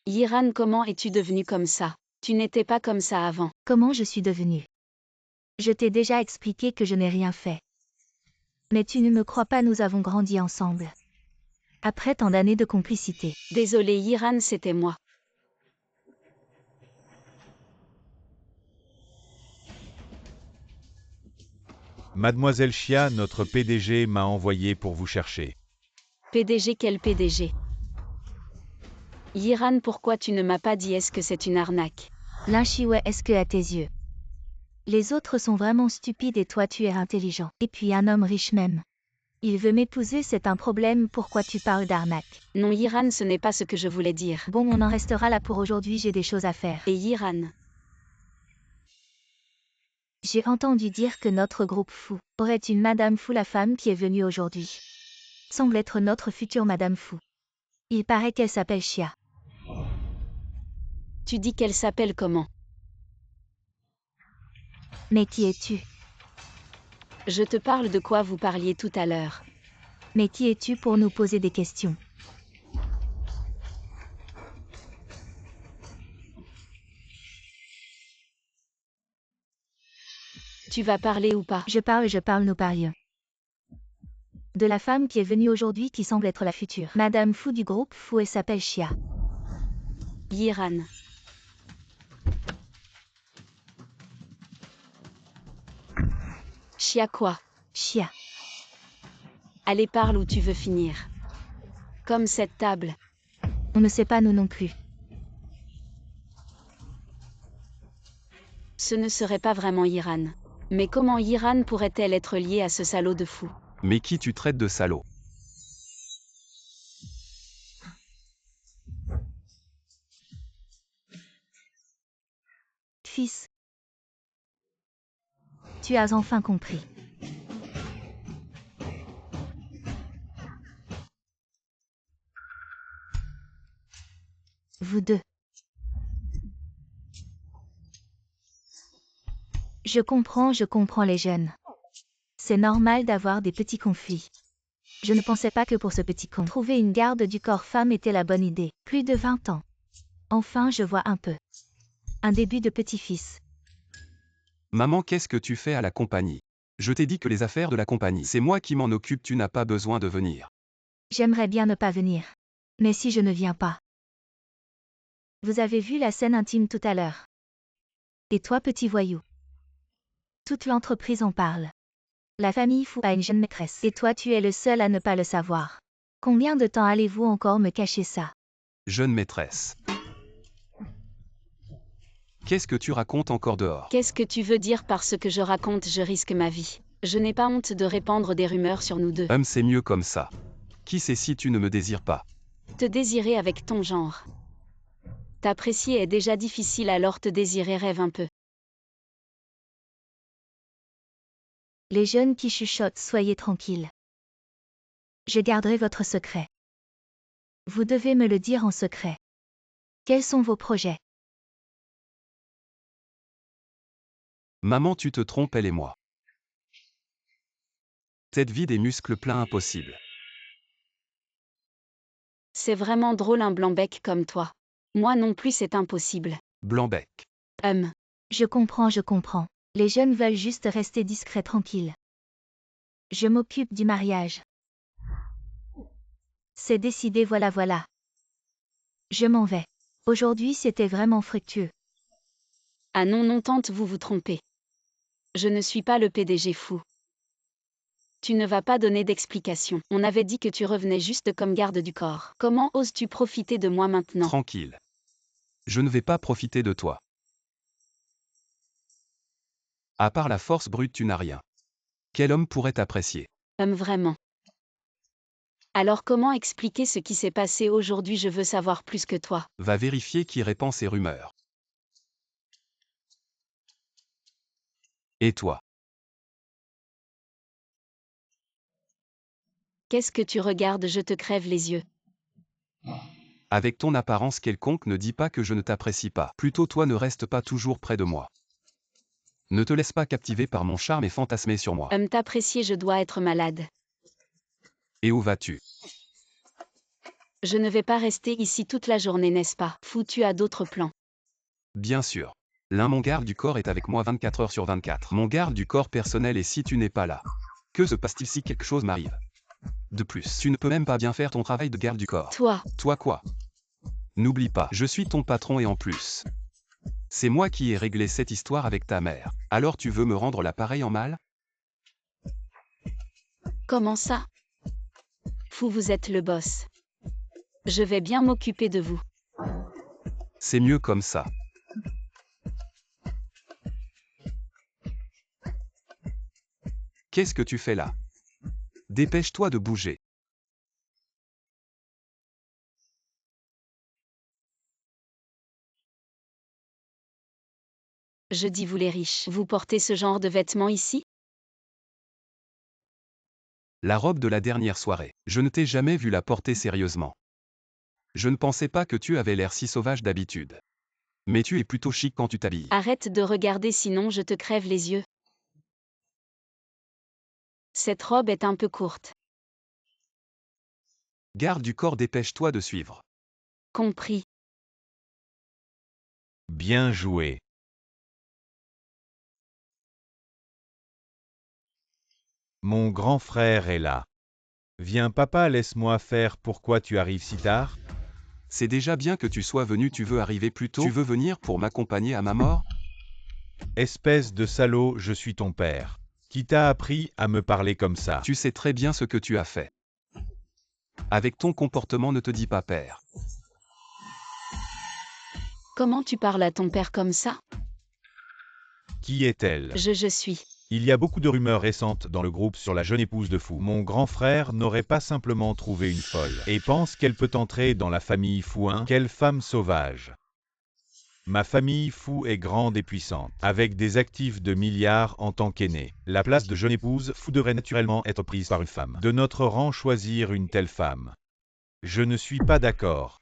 Yiran, comment es-tu devenue comme ça? Tu n'étais pas comme ça avant. Comment je suis devenue? Je t'ai déjà expliqué que je n'ai rien fait. Mais tu ne me crois pas, nous avons grandi ensemble. Après tant d'années de complicité. Désolée Yiran, c'était moi. Mademoiselle Chia, notre PDG, m'a envoyé pour vous chercher. PDG, quel PDG? Yiran, pourquoi tu ne m'as pas dit? Est-ce que c'est une arnaque? Lin-Chihuet, est-ce que à tes yeux? Les autres sont vraiment stupides et toi tu es intelligent. Et puis un homme riche même. Il veut m'épouser, c'est un problème, pourquoi tu parles d'arnaque? Non Yiran, ce n'est pas ce que je voulais dire. Bon, on en restera là pour aujourd'hui, j'ai des choses à faire. Et Yiran? J'ai entendu dire que notre groupe Fou aurait une Madame Fou, la femme qui est venue aujourd'hui. Semble être notre future Madame Fou. Il paraît qu'elle s'appelle Chia. Tu dis qu'elle s'appelle comment? Mais qui es-tu? Je te parle de quoi vous parliez tout à l'heure. Mais qui es-tu pour nous poser des questions? Tu vas parler ou pas? Je parle, nous parlions. De la femme qui est venue aujourd'hui qui semble être la future Madame Fou du groupe Fou et s'appelle Chia. Yiran. Chia quoi? Chia. Allez, parle où tu veux finir. Comme cette table. On ne sait pas nous non plus. Ce ne serait pas vraiment Iran. Mais comment Iran pourrait-elle être liée à ce salaud de fou? Mais qui tu traites de salaud? Fils. Tu as enfin compris. Vous deux. Je comprends les jeunes. C'est normal d'avoir des petits conflits. Je ne pensais pas que pour ce petit con, trouver une garde du corps femme était la bonne idée. Plus de 20 ans. Enfin, je vois un peu. Un début de petit-fils. Maman, qu'est-ce que tu fais à la compagnie? Je t'ai dit que les affaires de la compagnie, c'est moi qui m'en occupe, tu n'as pas besoin de venir. J'aimerais bien ne pas venir. Mais si je ne viens pas. Vous avez vu la scène intime tout à l'heure. Et toi, petit voyou. Toute l'entreprise en parle. La famille fou a une jeune maîtresse. Et toi, tu es le seul à ne pas le savoir. Combien de temps allez-vous encore me cacher ça? Jeune maîtresse. Qu'est-ce que tu racontes encore dehors? Qu'est-ce que tu veux dire par ce que je raconte? Je risque ma vie. Je n'ai pas honte de répandre des rumeurs sur nous deux. C'est mieux comme ça. Qui sait si tu ne me désires pas? Te désirer avec ton genre. T'apprécier est déjà difficile, alors te désirer, rêve un peu. Les jeunes qui chuchotent, soyez tranquilles. Je garderai votre secret. Vous devez me le dire en secret. Quels sont vos projets? Maman, tu te trompes, elle et moi. Tête vide et muscles pleins, impossible. C'est vraiment drôle, un blanc-bec comme toi. Moi non plus, c'est impossible. Blanc-bec. Je comprends. Les jeunes veulent juste rester discrets, tranquilles. Je m'occupe du mariage. C'est décidé, voilà. Je m'en vais. Aujourd'hui, c'était vraiment fructueux. Ah non, tante, vous vous trompez. Je ne suis pas le PDG fou. Tu ne vas pas donner d'explication. On avait dit que tu revenais juste comme garde du corps. Comment oses-tu profiter de moi maintenant? Tranquille. Je ne vais pas profiter de toi. À part la force brute, tu n'as rien. Quel homme pourrait t'apprécier? Vraiment. Alors comment expliquer ce qui s'est passé aujourd'hui? Je veux savoir plus que toi. Va vérifier qui répand ces rumeurs. Et toi? Qu'est-ce que tu regardes? Je te crève les yeux. Avec ton apparence quelconque, ne dis pas que je ne t'apprécie pas. Plutôt, toi, ne reste pas toujours près de moi. Ne te laisse pas captiver par mon charme et fantasmer sur moi. T'apprécier, je dois être malade. Et où vas-tu? Je ne vais pas rester ici toute la journée, n'est-ce pas? Fou, tu as d'autres plans. Bien sûr. Mon garde du corps est avec moi 24 heures sur 24. Mon garde du corps personnel, et si tu n'es pas là? Que se passe-t-il si quelque chose m'arrive? De plus, tu ne peux même pas bien faire ton travail de garde du corps. Toi quoi? N'oublie pas, je suis ton patron et en plus, c'est moi qui ai réglé cette histoire avec ta mère. Alors tu veux me rendre l'appareil en mal? Comment ça? Fou, vous êtes le boss. Je vais bien m'occuper de vous. C'est mieux comme ça. Qu'est-ce que tu fais là? Dépêche-toi de bouger. Je dis, vous les riches, vous portez ce genre de vêtements ici? La robe de la dernière soirée. Je ne t'ai jamais vu la porter sérieusement. Je ne pensais pas que tu avais l'air si sauvage d'habitude. Mais tu es plutôt chic quand tu t'habilles. Arrête de regarder, sinon je te crève les yeux. Cette robe est un peu courte. Garde du corps, dépêche-toi de suivre. Compris. Bien joué. Mon grand frère est là. Viens papa, laisse-moi faire. Pourquoi tu arrives si tard? C'est déjà bien que tu sois venu, tu veux arriver plus tôt? Tu veux venir pour m'accompagner à ma mort? Espèce de salaud, je suis ton père. Qui t'a appris à me parler comme ça? Tu sais très bien ce que tu as fait. Avec ton comportement, ne te dis pas père. Comment tu parles à ton père comme ça? Qui est-elle? Je suis. Il y a beaucoup de rumeurs récentes dans le groupe sur la jeune épouse de Fou. Mon grand frère n'aurait pas simplement trouvé une folle et pense qu'elle peut entrer dans la famille Fouin. Quelle femme sauvage! Ma famille Fou est grande et puissante, avec des actifs de milliards en tant qu'aînée. La place de jeune épouse Fou devrait naturellement être prise par une femme. De notre rang choisir une telle femme. Je ne suis pas d'accord.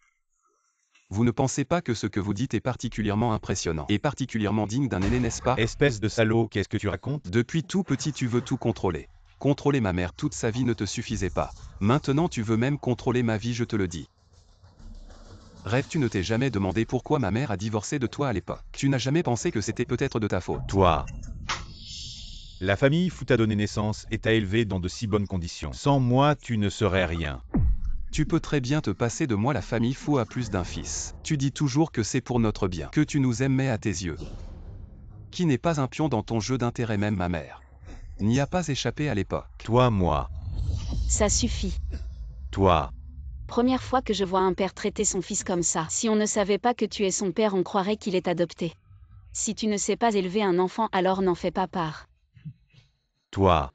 Vous ne pensez pas que ce que vous dites est particulièrement impressionnant et particulièrement digne d'un aîné, n'est-ce pas? Espèce de salaud, qu'est-ce que tu racontes? Depuis tout petit, tu veux tout contrôler. Contrôler ma mère toute sa vie ne te suffisait pas. Maintenant, tu veux même contrôler ma vie, je te le dis. Rêve, tu ne t'es jamais demandé pourquoi ma mère a divorcé de toi à l'époque. Tu n'as jamais pensé que c'était peut-être de ta faute. Toi. La famille Fou t'a donné naissance et t'a élevé dans de si bonnes conditions. Sans moi, tu ne serais rien. Tu peux très bien te passer de moi, la famille Fou a plus d'un fils. Tu dis toujours que c'est pour notre bien, que tu nous aimais à tes yeux. Qui n'est pas un pion dans ton jeu d'intérêt, même ma mère n'y a pas échappé à l'époque. Toi, moi. Ça suffit. Toi. Première fois que je vois un père traiter son fils comme ça. Si on ne savait pas que tu es son père, on croirait qu'il est adopté. Si tu ne sais pas élever un enfant, alors n'en fais pas part. Toi.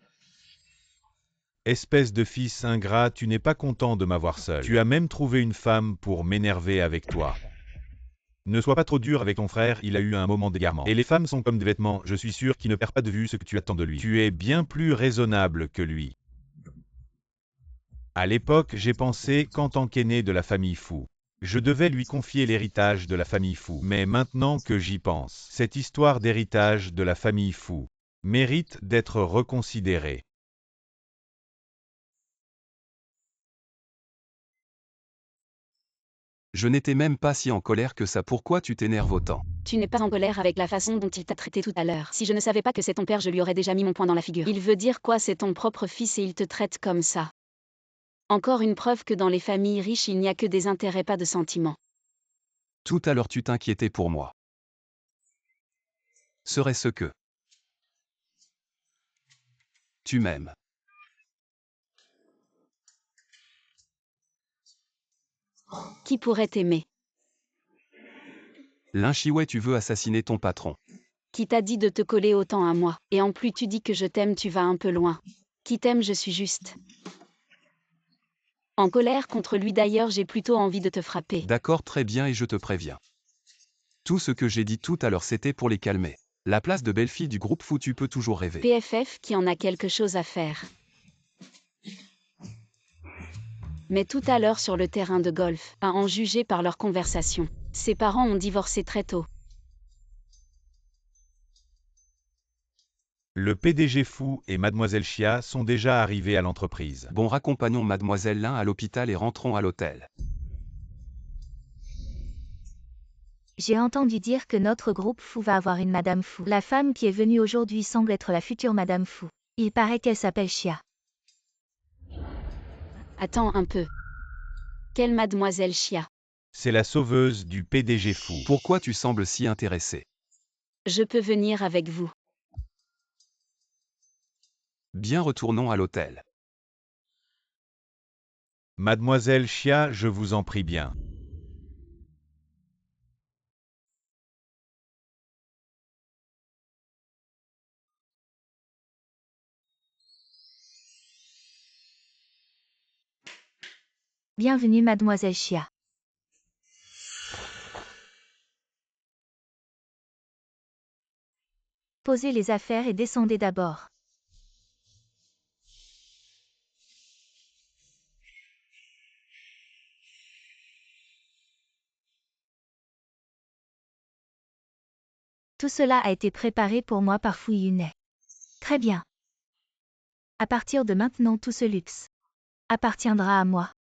Espèce de fils ingrat, tu n'es pas content de m'avoir seul. Tu as même trouvé une femme pour m'énerver avec toi. Ne sois pas trop dur avec ton frère, il a eu un moment d'égarement. Et les femmes sont comme des vêtements, je suis sûr qu'il ne perd pas de vue ce que tu attends de lui. Tu es bien plus raisonnable que lui. À l'époque, j'ai pensé qu'en tant qu'aîné de la famille Fou, je devais lui confier l'héritage de la famille Fou. Mais maintenant que j'y pense, cette histoire d'héritage de la famille Fou mérite d'être reconsidérée. Je n'étais même pas si en colère que ça, pourquoi tu t'énerves autant? Tu n'es pas en colère avec la façon dont il t'a traité tout à l'heure. Si je ne savais pas que c'est ton père, je lui aurais déjà mis mon poing dans la figure. Il veut dire quoi? C'est ton propre fils et il te traite comme ça. Encore une preuve que dans les familles riches, il n'y a que des intérêts, pas de sentiments. Tout à l'heure tu t'inquiétais pour moi. Serait-ce que tu m'aimes? Qui pourrait t'aimer? L'Inchiouet, tu veux assassiner ton patron. Qui t'a dit de te coller autant à moi? Et en plus tu dis que je t'aime, tu vas un peu loin. Qui t'aime, je suis juste en colère contre lui. D'ailleurs, j'ai plutôt envie de te frapper. D'accord, très bien, et je te préviens. Tout ce que j'ai dit tout à l'heure, c'était pour les calmer. La place de belle-fille du groupe Fou, tu peux toujours rêver. PFF qui en a quelque chose à faire. Mais tout à l'heure sur le terrain de golf, à en juger par leur conversation, ses parents ont divorcé très tôt. Le PDG Fou et Mademoiselle Chia sont déjà arrivés à l'entreprise. Bon, raccompagnons Mademoiselle Lin à l'hôpital et rentrons à l'hôtel. J'ai entendu dire que notre groupe Fou va avoir une Madame Fou. La femme qui est venue aujourd'hui semble être la future Madame Fou. Il paraît qu'elle s'appelle Chia. Attends un peu. Quelle Mademoiselle Chia? C'est la sauveuse du PDG Fou. Pourquoi tu sembles si intéressé? Je peux venir avec vous. Bien, retournons à l'hôtel. Mademoiselle Chia, je vous en prie bien. Bienvenue Mademoiselle Chia. Posez les affaires et descendez d'abord. Tout cela a été préparé pour moi par Fou Yunet. Très bien. À partir de maintenant, tout ce luxe appartiendra à moi.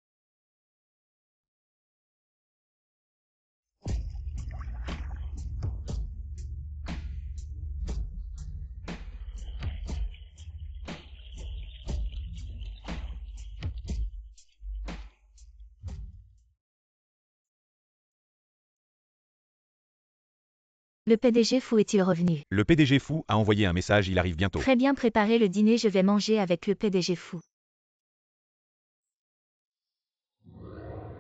Le PDG Fou est-il revenu? Le PDG Fou a envoyé un message, il arrive bientôt. Très bien préparé le dîner, je vais manger avec le PDG Fou.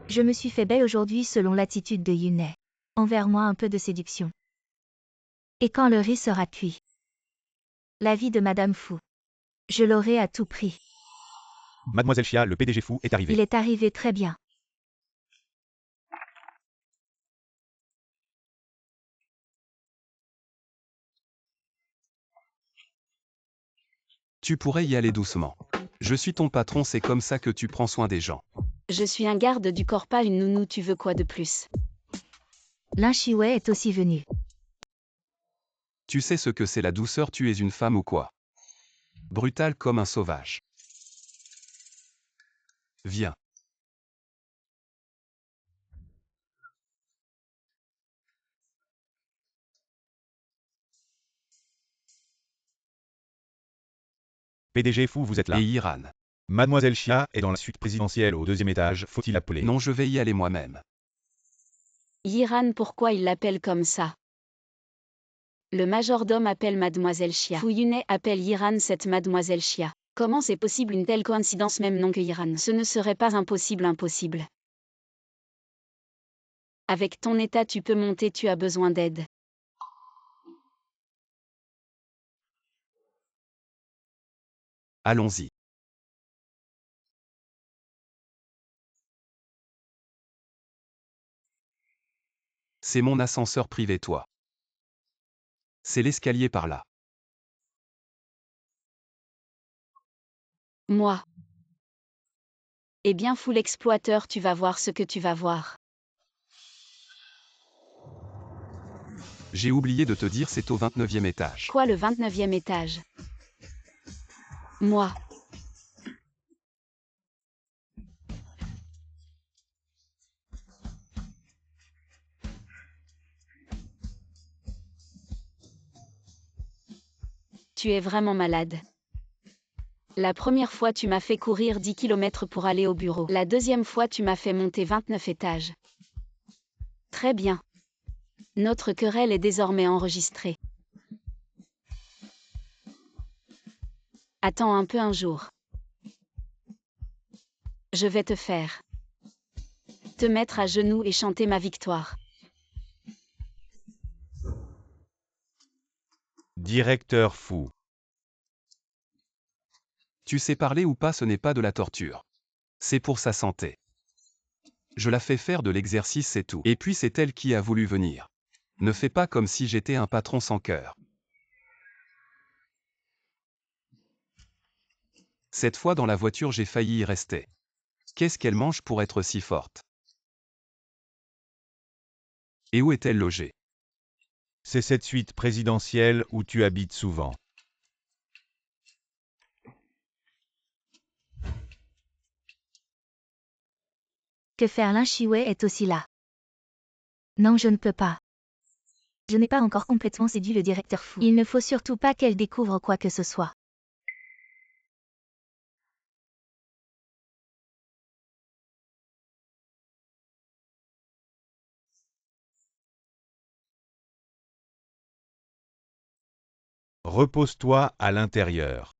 Je me suis fait belle aujourd'hui selon l'attitude de Yunai. Envers-moi un peu de séduction. Et quand le riz sera cuit? La vie de Madame Fou. Je l'aurai à tout prix. Mademoiselle Chia, le PDG Fou est arrivé. Il est arrivé très bien. Tu pourrais y aller doucement. Je suis ton patron, c'est comme ça que tu prends soin des gens. Je suis un garde du corps, pas une nounou, tu veux quoi de plus? Lin Shiwei est aussi venu. Tu sais ce que c'est la douceur, tu es une femme ou quoi? Brutale comme un sauvage. Viens. PDG Fou, vous êtes là. Et Iran. Mademoiselle Chia est dans la suite présidentielle au 2e étage, faut-il appeler? Non, je vais y aller moi-même. Yiran, pourquoi il l'appelle comme ça? Le majordome appelle Mademoiselle Chia. Fu Yunai appelle Yiran cette Mademoiselle Chia. Comment c'est possible une telle coïncidence, même nom que Yiran? Ce ne serait pas impossible. Avec ton état tu peux monter, tu as besoin d'aide. Allons-y. C'est mon ascenseur privé, toi. C'est l'escalier par là. Moi. Eh bien fou l'exploiteur, tu vas voir ce que tu vas voir. J'ai oublié de te dire, c'est au 29e étage. Quoi, le 29e étage? Moi. Tu es vraiment malade. La première fois tu m'as fait courir 10 km pour aller au bureau. La deuxième fois tu m'as fait monter 29 étages. Très bien. Notre querelle est désormais enregistrée. Attends un peu, un jour. Je vais te faire te mettre à genoux et chanter ma victoire. Directeur Fou. Tu sais parler ou pas, ce n'est pas de la torture. C'est pour sa santé. Je la fais faire de l'exercice, c'est tout. Et puis c'est elle qui a voulu venir. Ne fais pas comme si j'étais un patron sans cœur. Cette fois dans la voiture j'ai failli y rester. Qu'est-ce qu'elle mange pour être si forte? Et où est-elle logée? C'est cette suite présidentielle où tu habites souvent. Que faire? Lin Shiwei est aussi là. Non, je ne peux pas. Je n'ai pas encore complètement séduit le directeur Fou. Il ne faut surtout pas qu'elle découvre quoi que ce soit. Repose-toi à l'intérieur.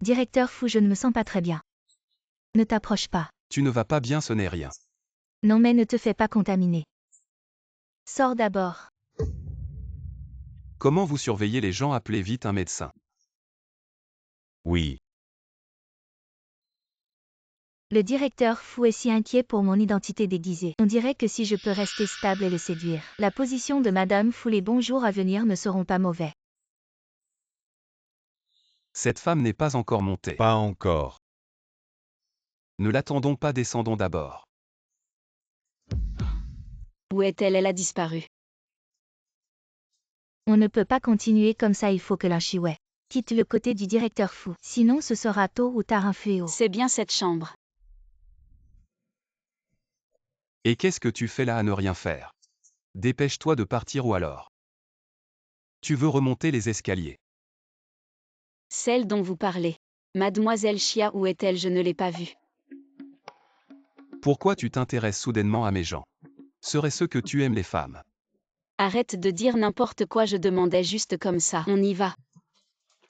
Directeur Fou, je ne me sens pas très bien. Ne t'approche pas. Tu ne vas pas bien, ce n'est rien. Non, mais ne te fais pas contaminer. Sors d'abord. Comment vous surveillez les gens? Appelez vite un médecin. Oui. Le directeur Fou est si inquiet pour mon identité déguisée. On dirait que si je peux rester stable et le séduire, la position de Madame Fou, les bons jours à venir ne seront pas mauvais. Cette femme n'est pas encore montée. Pas encore. Ne l'attendons pas, descendons d'abord. Où est-elle? Elle a disparu. On ne peut pas continuer comme ça, il faut que Lin Shiwei quitte le côté du directeur Fou. Sinon ce sera tôt ou tard un fléau. C'est bien cette chambre. Et qu'est-ce que tu fais là à ne rien faire? Dépêche-toi de partir ou alors. Tu veux remonter les escaliers. Celle dont vous parlez. Mademoiselle Chia, où est-elle? Je ne l'ai pas vue. Pourquoi tu t'intéresses soudainement à mes gens? Serait-ce que tu aimes les femmes? Arrête de dire n'importe quoi, je demandais juste comme ça. On y va.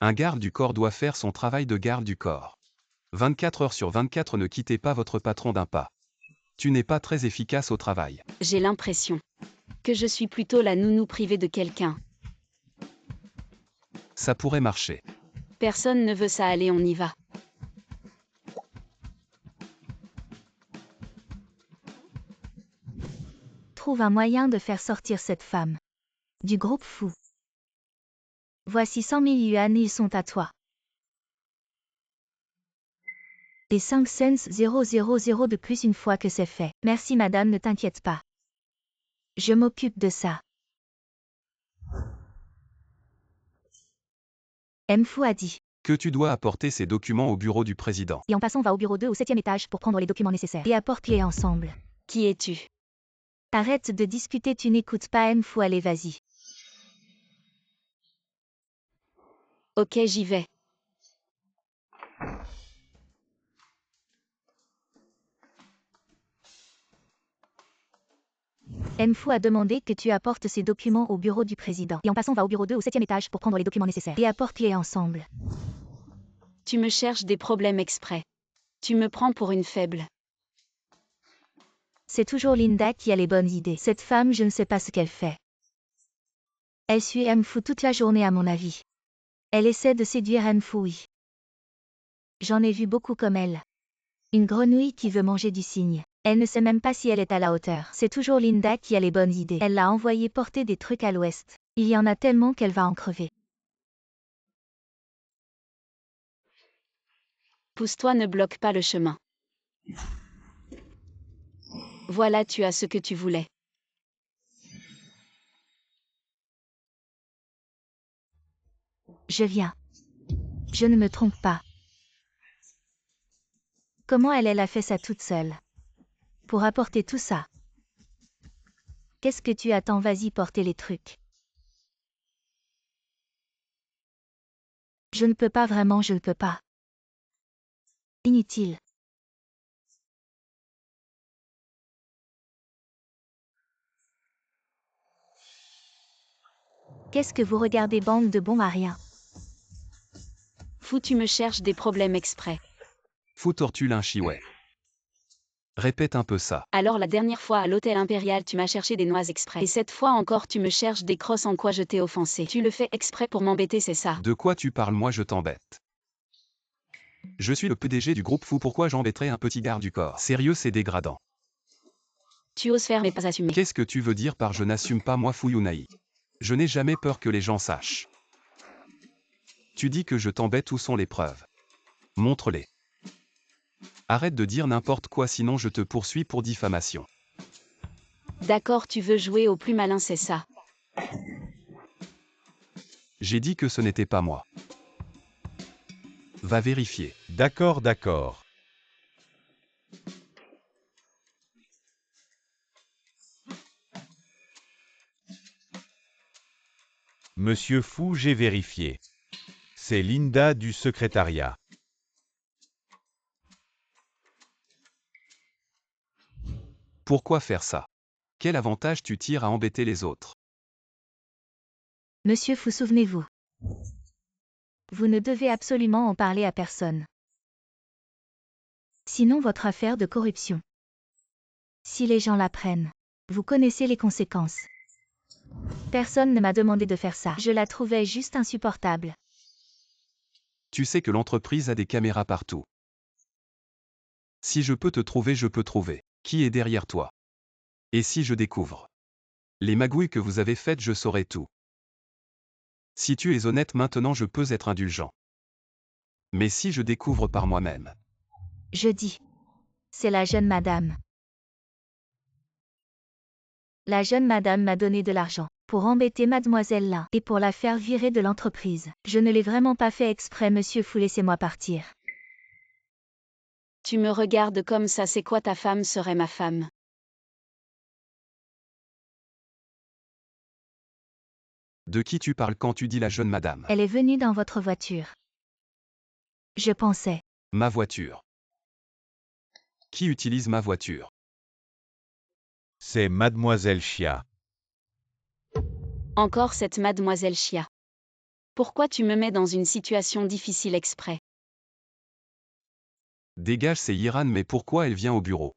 Un garde du corps doit faire son travail de garde du corps. 24 heures sur 24, ne quittez pas votre patron d'un pas. Tu n'es pas très efficace au travail. J'ai l'impression que je suis plutôt la nounou privée de quelqu'un. Ça pourrait marcher. Personne ne veut ça, allez, on y va. Trouve un moyen de faire sortir cette femme du groupe fou. Voici 100 000 yuan, ils sont à toi. Et 5 cents 000 de plus une fois que c'est fait. Merci madame, ne t'inquiète pas. Je m'occupe de ça. Mfu a dit. Que tu dois apporter ces documents au bureau du président. Et en passant, va au bureau 2 au 7e étage pour prendre les documents nécessaires. Et apporte-les ensemble. Qui es-tu? Arrête de discuter, tu n'écoutes pas Mfu, allez vas-y. Ok, j'y vais. Mfu a demandé que tu apportes ces documents au bureau du président. Et en passant, va au bureau 2 au 7e étage pour prendre les documents nécessaires. Et apporte-les ensemble. Tu me cherches des problèmes exprès. Tu me prends pour une faible. C'est toujours Linda qui a les bonnes idées. Cette femme, je ne sais pas ce qu'elle fait. Elle suit Mfu toute la journée à mon avis. Elle essaie de séduire Mfu, oui. J'en ai vu beaucoup comme elle. Une grenouille qui veut manger du cygne. Elle ne sait même pas si elle est à la hauteur. C'est toujours Linda qui a les bonnes idées. Elle l'a envoyé porter des trucs à l'ouest. Il y en a tellement qu'elle va en crever. Pousse-toi, ne bloque pas le chemin. Voilà, tu as ce que tu voulais. Je viens. Je ne me trompe pas. Comment elle a fait ça toute seule? Pour apporter tout ça. Qu'est-ce que tu attends? Vas-y, porter les trucs. Je ne peux pas vraiment, je ne peux pas. Inutile. Qu'est-ce que vous regardez, bande de bons à rien? Fou, tu me cherches des problèmes exprès. Fou tortue un chiouet. Répète un peu ça. Alors la dernière fois à l'hôtel impérial, tu m'as cherché des noix exprès. Et cette fois encore, tu me cherches des crosses. En quoi je t'ai offensé? Tu le fais exprès pour m'embêter, c'est ça? De quoi tu parles? Moi je t'embête. Je suis le PDG du groupe Fou, pourquoi j'embêterais un petit garde du corps? Sérieux, c'est dégradant. Tu oses faire mais pas assumer. Qu'est-ce que tu veux dire par je n'assume pas, moi Fou Yunaï? Je n'ai jamais peur que les gens sachent. Tu dis que je t'embête, où sont les preuves? Montre-les. Arrête de dire n'importe quoi, sinon je te poursuis pour diffamation. D'accord, tu veux jouer au plus malin, c'est ça? J'ai dit que ce n'était pas moi. Va vérifier. D'accord, d'accord. Monsieur Fou, j'ai vérifié. C'est Linda du secrétariat. Pourquoi faire ça? Quel avantage tu tires à embêter les autres? Monsieur Fou, souvenez-vous. Vous ne devez absolument en parler à personne. Sinon votre affaire de corruption. Si les gens l'apprennent, vous connaissez les conséquences. Personne ne m'a demandé de faire ça. Je la trouvais juste insupportable. Tu sais que l'entreprise a des caméras partout. Si je peux te trouver, je peux trouver qui est derrière toi. Et si je découvre les magouilles que vous avez faites, je saurai tout. Si tu es honnête maintenant, je peux être indulgent. Mais si je découvre par moi-même. Je dis. C'est la jeune madame. La jeune madame m'a donné de l'argent pour embêter mademoiselle là et pour la faire virer de l'entreprise. Je ne l'ai vraiment pas fait exprès, monsieur Fou, laissez-moi partir. Tu me regardes comme ça, c'est quoi? Ta femme serait ma femme. De qui tu parles quand tu dis la jeune madame? Elle est venue dans votre voiture. Je pensais. Ma voiture. Qui utilise ma voiture? C'est Mademoiselle Chia. Encore cette mademoiselle Chia. Pourquoi tu me mets dans une situation difficile exprès? Dégage, c'est Yiran, mais pourquoi elle vient au bureau?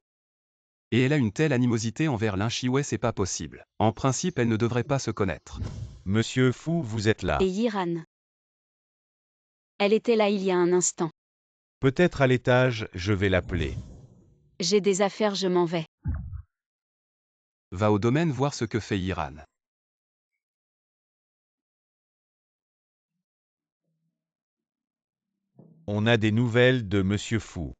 Et elle a une telle animosité envers Lin Shiwei, c'est pas possible. En principe, elle ne devrait pas se connaître. Monsieur Fu, vous êtes là. Et Yiran. Elle était là il y a un instant. Peut-être à l'étage, je vais l'appeler. J'ai des affaires, je m'en vais. Va au domaine voir ce que fait Yiran. On a des nouvelles de Monsieur Fu.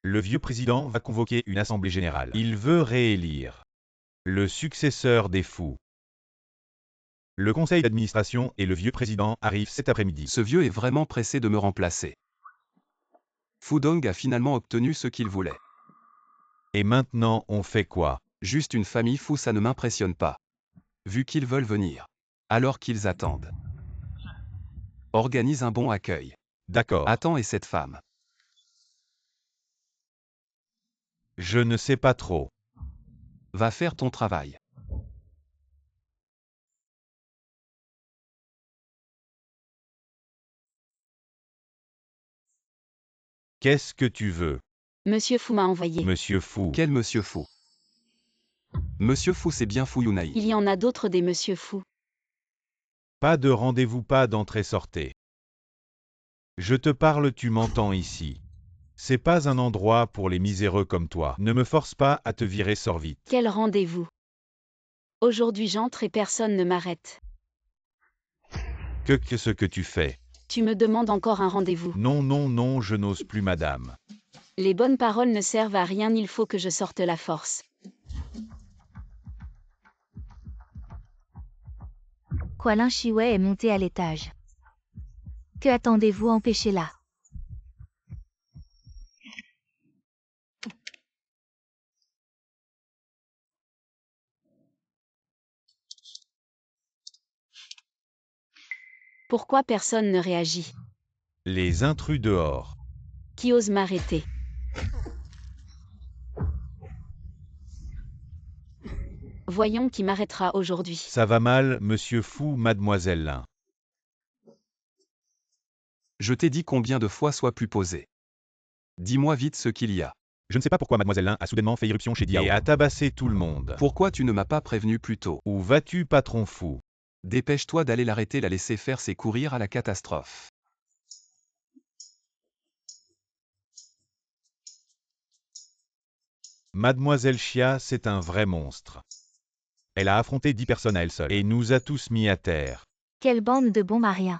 Le vieux président va convoquer une assemblée générale. Il veut réélire le successeur des Fu. Le conseil d'administration et le vieux président arrivent cet après-midi. Ce vieux est vraiment pressé de me remplacer. Fudong a finalement obtenu ce qu'il voulait. Et maintenant, on fait quoi? Juste une famille fou, ça ne m'impressionne pas. Vu qu'ils veulent venir. Alors qu'ils attendent. Organise un bon accueil. D'accord. Attends, et cette femme? Je ne sais pas trop. Va faire ton travail. Qu'est-ce que tu veux? Monsieur Fu m'a envoyé. Monsieur Fu. Quel monsieur fou? Monsieur Fu, c'est bien Fu Yunai. Il y en a d'autres des Monsieur Fu. Pas de rendez-vous, pas d'entrée-sortée. Je te parle, tu m'entends ici. C'est pas un endroit pour les miséreux comme toi. Ne me force pas à te virer, sors vite. Quel rendez-vous? Aujourd'hui j'entre et personne ne m'arrête. Que ce que tu fais? Tu me demandes encore un rendez-vous. Non, non, non, je n'ose plus, madame. Les bonnes paroles ne servent à rien, il faut que je sorte la force. Quoi, Lin Shiwei est monté à l'étage. Que attendez-vous, empêchez-la. Pourquoi personne ne réagit? Les intrus dehors. Qui ose m'arrêter? Voyons qui m'arrêtera aujourd'hui. Ça va mal, monsieur Fu, mademoiselle Lin. Je t'ai dit combien de fois, sois plus posé. Dis-moi vite ce qu'il y a. Je ne sais pas pourquoi mademoiselle Lin a soudainement fait irruption chez Diao et a tabassé tout le monde. Pourquoi tu ne m'as pas prévenu plus tôt? Où vas-tu, patron fou? Dépêche-toi d'aller l'arrêter, la laisser faire ses courir à la catastrophe. Mademoiselle Chia, c'est un vrai monstre. Elle a affronté 10 personnes à elle seule et nous a tous mis à terre. Quelle bande de bons mariens.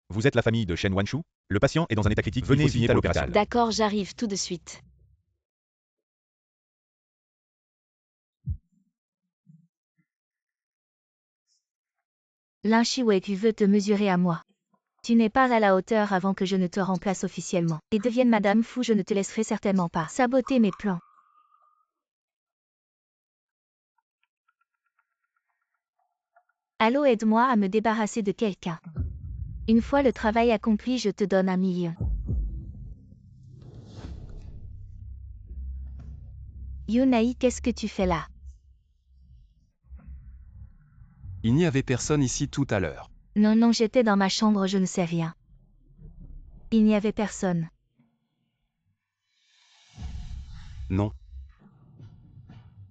Vous êtes la famille de Shen Wanshu? Le patient est dans un état critique, venez vite à l'hôpital. D'accord, j'arrive tout de suite. Lin Shiwei, tu veux te mesurer à moi. Tu n'es pas à la hauteur avant que je ne te remplace officiellement. Et devienne Madame Fu, je ne te laisserai certainement pas saboter mes plans. Allô, aide-moi à me débarrasser de quelqu'un. Une fois le travail accompli, je te donne 1 million. Yunai, qu'est-ce que tu fais là? Il n'y avait personne ici tout à l'heure. Non, non, j'étais dans ma chambre, je ne sais rien. Il n'y avait personne. Non.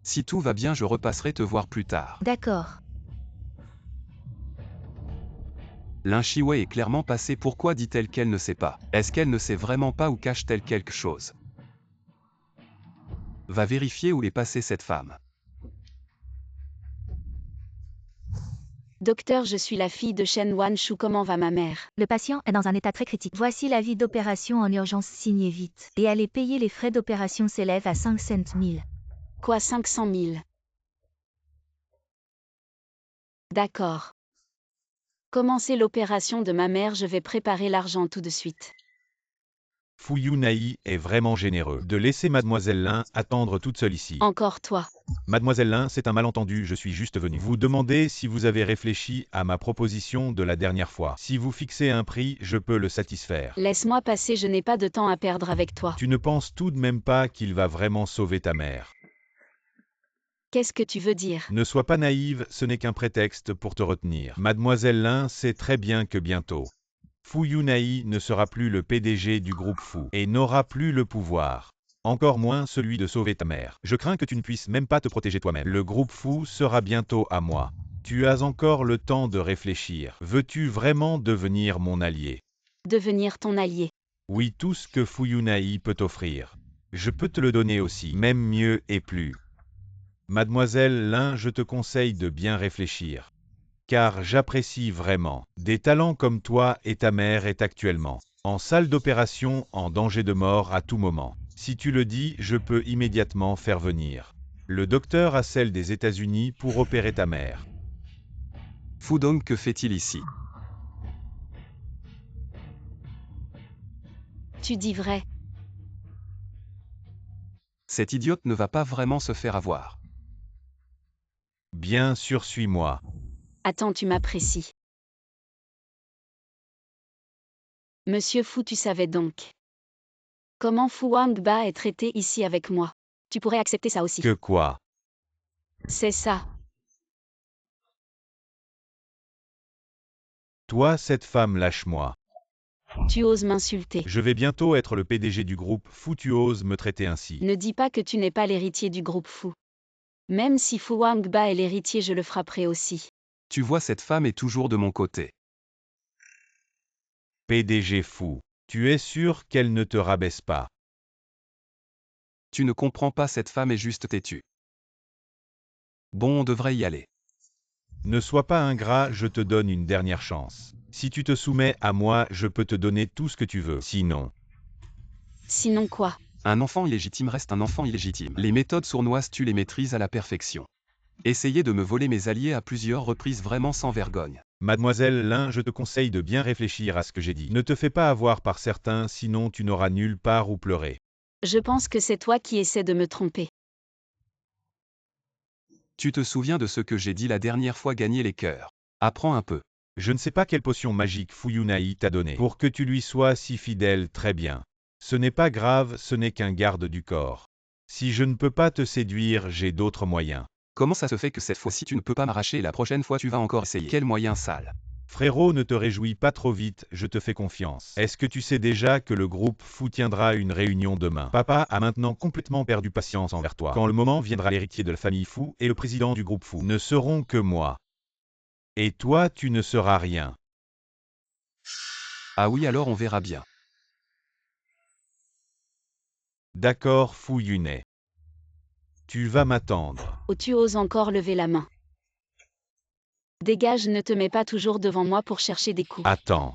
Si tout va bien, je repasserai te voir plus tard. D'accord. Lin Shiwei est clairement passée. Pourquoi dit-elle qu'elle ne sait pas? Est-ce qu'elle ne sait vraiment pas ou cache-t-elle quelque chose? Va vérifier où est passée cette femme. Docteur, je suis la fille de Shen Wanshu, comment va ma mère? Le patient est dans un état très critique. Voici l'avis d'opération en urgence, signez vite. Et allez payer, les frais d'opération s'élèvent à 500 000. Quoi, 500 000? D'accord. Commencez l'opération de ma mère, je vais préparer l'argent tout de suite. Fu Yunai est vraiment généreux de laisser Mademoiselle Lin attendre toute seule ici. Encore toi. Mademoiselle Lin, c'est un malentendu, je suis juste venu vous demander si vous avez réfléchi à ma proposition de la dernière fois. Si vous fixez un prix, je peux le satisfaire. Laisse-moi passer, je n'ai pas de temps à perdre avec toi. Tu ne penses tout de même pas qu'il va vraiment sauver ta mère? Qu'est-ce que tu veux dire? Ne sois pas naïve, ce n'est qu'un prétexte pour te retenir. Mademoiselle Lin sait très bien que bientôt, Fu Yunai ne sera plus le PDG du groupe Fu et n'aura plus le pouvoir. Encore moins celui de sauver ta mère. Je crains que tu ne puisses même pas te protéger toi-même. Le groupe Fu sera bientôt à moi. Tu as encore le temps de réfléchir. Veux-tu vraiment devenir mon allié? Devenir ton allié. Oui, tout ce que Fu Yunai peut t'offrir. Je peux te le donner aussi, même mieux et plus. Mademoiselle Lin, je te conseille de bien réfléchir. Car j'apprécie vraiment. Des talents comme toi et ta mère est actuellement en salle d'opération, en danger de mort à tout moment. Si tu le dis, je peux immédiatement faire venir le docteur à celle des États-Unis pour opérer ta mère. Fu Dong, que fait-il ici? Tu dis vrai. Cette idiote ne va pas vraiment se faire avoir. Bien sûr, suis-moi. Attends, tu m'apprécies. Monsieur Fu, tu savais donc. Comment Fu Wangba est traité ici avec moi? Tu pourrais accepter ça aussi. Que quoi? C'est ça. Toi, cette femme, lâche-moi. Tu oses m'insulter. Je vais bientôt être le PDG du groupe Fu, tu oses me traiter ainsi. Ne dis pas que tu n'es pas l'héritier du groupe Fu. Même si Fu Wangba est l'héritier, je le frapperai aussi. Tu vois, cette femme est toujours de mon côté. PDG Fu, tu es sûr qu'elle ne te rabaisse pas? Tu ne comprends pas, cette femme est juste têtue. Bon, on devrait y aller. Ne sois pas ingrat, je te donne une dernière chance. Si tu te soumets à moi, je peux te donner tout ce que tu veux. Sinon, Sinon quoi? Un enfant illégitime reste un enfant illégitime. Les méthodes sournoises, tu les maîtrises à la perfection. Essayez de me voler mes alliés à plusieurs reprises, vraiment sans vergogne. Mademoiselle Lin, je te conseille de bien réfléchir à ce que j'ai dit. Ne te fais pas avoir par certains, sinon tu n'auras nulle part où pleurer. Je pense que c'est toi qui essaies de me tromper. Tu te souviens de ce que j'ai dit la dernière fois, gagner les cœurs. Apprends un peu. Je ne sais pas quelle potion magique Fu Yunai t'a donnée pour que tu lui sois si fidèle, très bien. Ce n'est pas grave, ce n'est qu'un garde du corps. Si je ne peux pas te séduire, j'ai d'autres moyens. Comment ça se fait que cette fois-ci tu ne peux pas m'arracher et la prochaine fois tu vas encore essayer? Quel moyen sale? Frérot, ne te réjouis pas trop vite, je te fais confiance. Est-ce que tu sais déjà que le groupe Fu tiendra une réunion demain? Papa a maintenant complètement perdu patience envers toi. Quand le moment viendra, l'héritier de la famille Fu et le président du groupe Fu ne seront que moi. Et toi, tu ne seras rien. Ah oui, alors on verra bien. D'accord, Fu Yunai. Tu vas m'attendre. Oh, tu oses encore lever la main. Dégage, ne te mets pas toujours devant moi pour chercher des coups. Attends.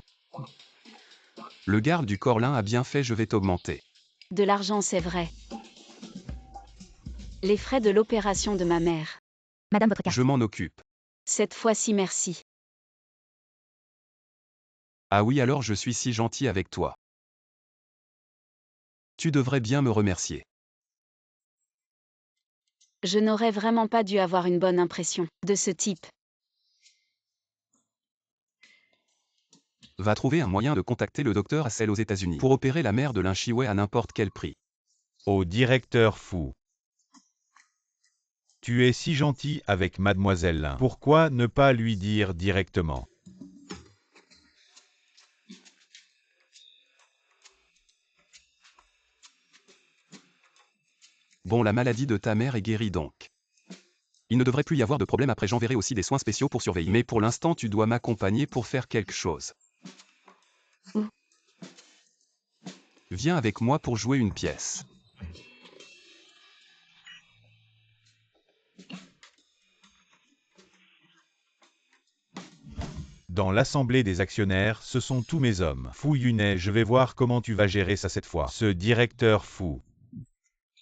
Le garde du corps Lin a bien fait, je vais t'augmenter. De l'argent, c'est vrai. Les frais de l'opération de ma mère. Madame, votre carte. Je m'en occupe. Cette fois-ci, merci. Ah oui, alors je suis si gentil avec toi. Tu devrais bien me remercier. Je n'aurais vraiment pas dû avoir une bonne impression de ce type. Va trouver un moyen de contacter le docteur Hassel aux États-Unis pour opérer la mère de Lin Shiwei à n'importe quel prix. Au directeur Fu. Tu es si gentil avec Mademoiselle Lin. Pourquoi ne pas lui dire directement? Bon, la maladie de ta mère est guérie donc. Il ne devrait plus y avoir de problème après, j'enverrai aussi des soins spéciaux pour surveiller. Mais pour l'instant, tu dois m'accompagner pour faire quelque chose. Où? Viens avec moi pour jouer une pièce. Dans l'assemblée des actionnaires, ce sont tous mes hommes. Fu Yunai, je vais voir comment tu vas gérer ça cette fois. Ce directeur Fu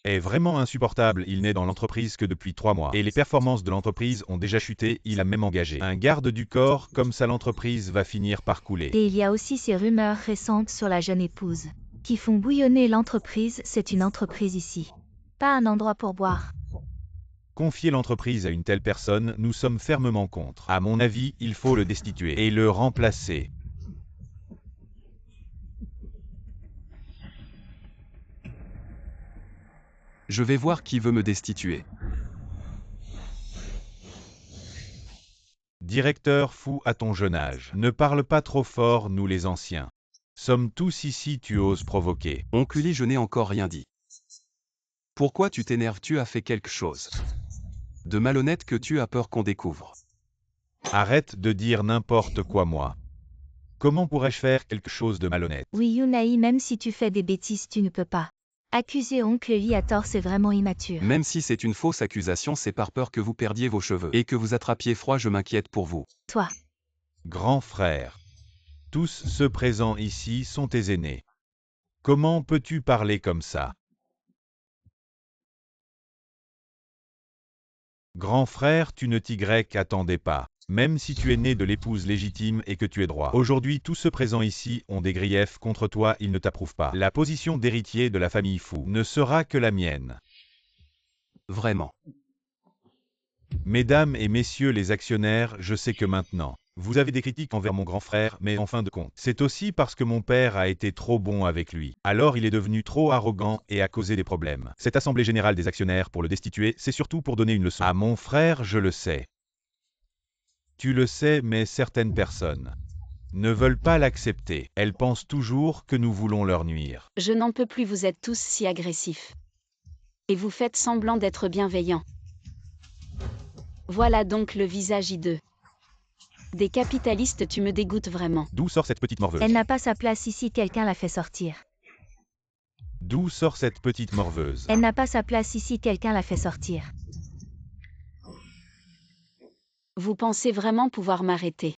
est vraiment insupportable, il n'est dans l'entreprise que depuis 3 mois. Et les performances de l'entreprise ont déjà chuté, il a même engagé un garde du corps, comme ça l'entreprise va finir par couler. Et il y a aussi ces rumeurs récentes sur la jeune épouse. qui font bouillonner l'entreprise, c'est une entreprise ici. Pas un endroit pour boire. Confier l'entreprise à une telle personne, nous sommes fermement contre. À mon avis, il faut le destituer et le remplacer. Je vais voir qui veut me destituer. Directeur fou à ton jeune âge. Ne parle pas trop fort, nous les anciens. Sommes tous ici, tu oses provoquer. Oncle Uli, je n'ai encore rien dit. Pourquoi tu t'énerves? Tu as fait quelque chose de malhonnête que tu as peur qu'on découvre. Arrête de dire n'importe quoi, moi. Comment pourrais-je faire quelque chose de malhonnête? Oui, Yunaï, même si tu fais des bêtises, tu ne peux pas. Accuser oncle Uli à tort, c'est vraiment immature. Même si c'est une fausse accusation, c'est par peur que vous perdiez vos cheveux et que vous attrapiez froid, je m'inquiète pour vous. Toi. Grand frère. Tous ceux présents ici sont tes aînés. Comment peux-tu parler comme ça? Grand frère, tu ne t'y attendais pas. Même si tu es né de l'épouse légitime et que tu es droit. Aujourd'hui, tous ceux présents ici ont des griefs contre toi, ils ne t'approuvent pas. La position d'héritier de la famille Fou ne sera que la mienne. Vraiment. Mesdames et messieurs les actionnaires, je sais que maintenant, vous avez des critiques envers mon grand frère, mais en fin de compte, c'est aussi parce que mon père a été trop bon avec lui. Alors il est devenu trop arrogant et a causé des problèmes. Cette assemblée générale des actionnaires pour le destituer, c'est surtout pour donner une leçon. À mon frère, je le sais. Tu le sais, mais certaines personnes ne veulent pas l'accepter. Elles pensent toujours que nous voulons leur nuire. Je n'en peux plus, vous êtes tous si agressifs. Et vous faites semblant d'être bienveillants. Voilà donc le visage hideux. Des capitalistes, tu me dégoûtes vraiment. D'où sort cette petite morveuse? Elle n'a pas sa place ici, quelqu'un la fait sortir. D'où sort cette petite morveuse? Elle n'a pas sa place ici, quelqu'un la fait sortir. Vous pensez vraiment pouvoir m'arrêter?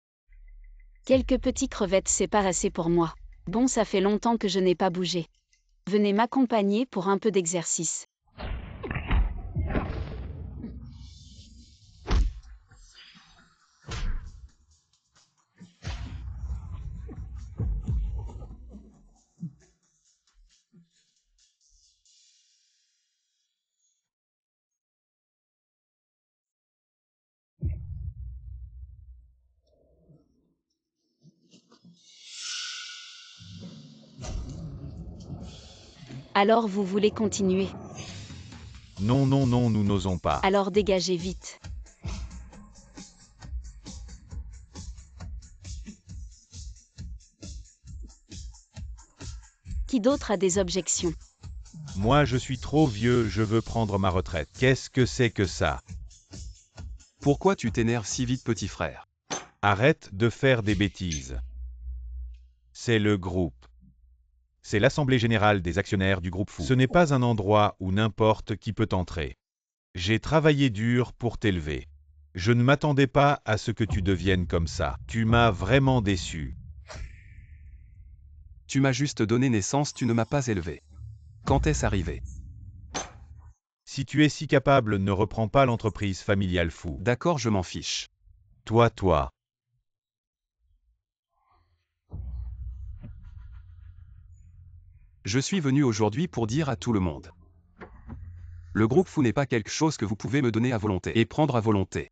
Quelques petites crevettes, c'est pas assez pour moi. Bon, ça fait longtemps que je n'ai pas bougé. Venez m'accompagner pour un peu d'exercice. Alors vous voulez continuer? Non, non, non, nous n'osons pas. Alors dégagez vite. Qui d'autre a des objections? Moi, je suis trop vieux, je veux prendre ma retraite. Qu'est-ce que c'est que ça? Pourquoi tu t'énerves si vite, petit frère? Arrête de faire des bêtises. C'est le groupe. C'est l'assemblée générale des actionnaires du groupe Fou. Ce n'est pas un endroit où n'importe qui peut entrer. J'ai travaillé dur pour t'élever. Je ne m'attendais pas à ce que tu deviennes comme ça. Tu m'as vraiment déçu. Tu m'as juste donné naissance, tu ne m'as pas élevé. Quand est-ce arrivé? Si tu es si capable, ne reprends pas l'entreprise familiale Fou. D'accord, je m'en fiche. Toi. Je suis venu aujourd'hui pour dire à tout le monde. Le groupe Fou n'est pas quelque chose que vous pouvez me donner à volonté et prendre à volonté.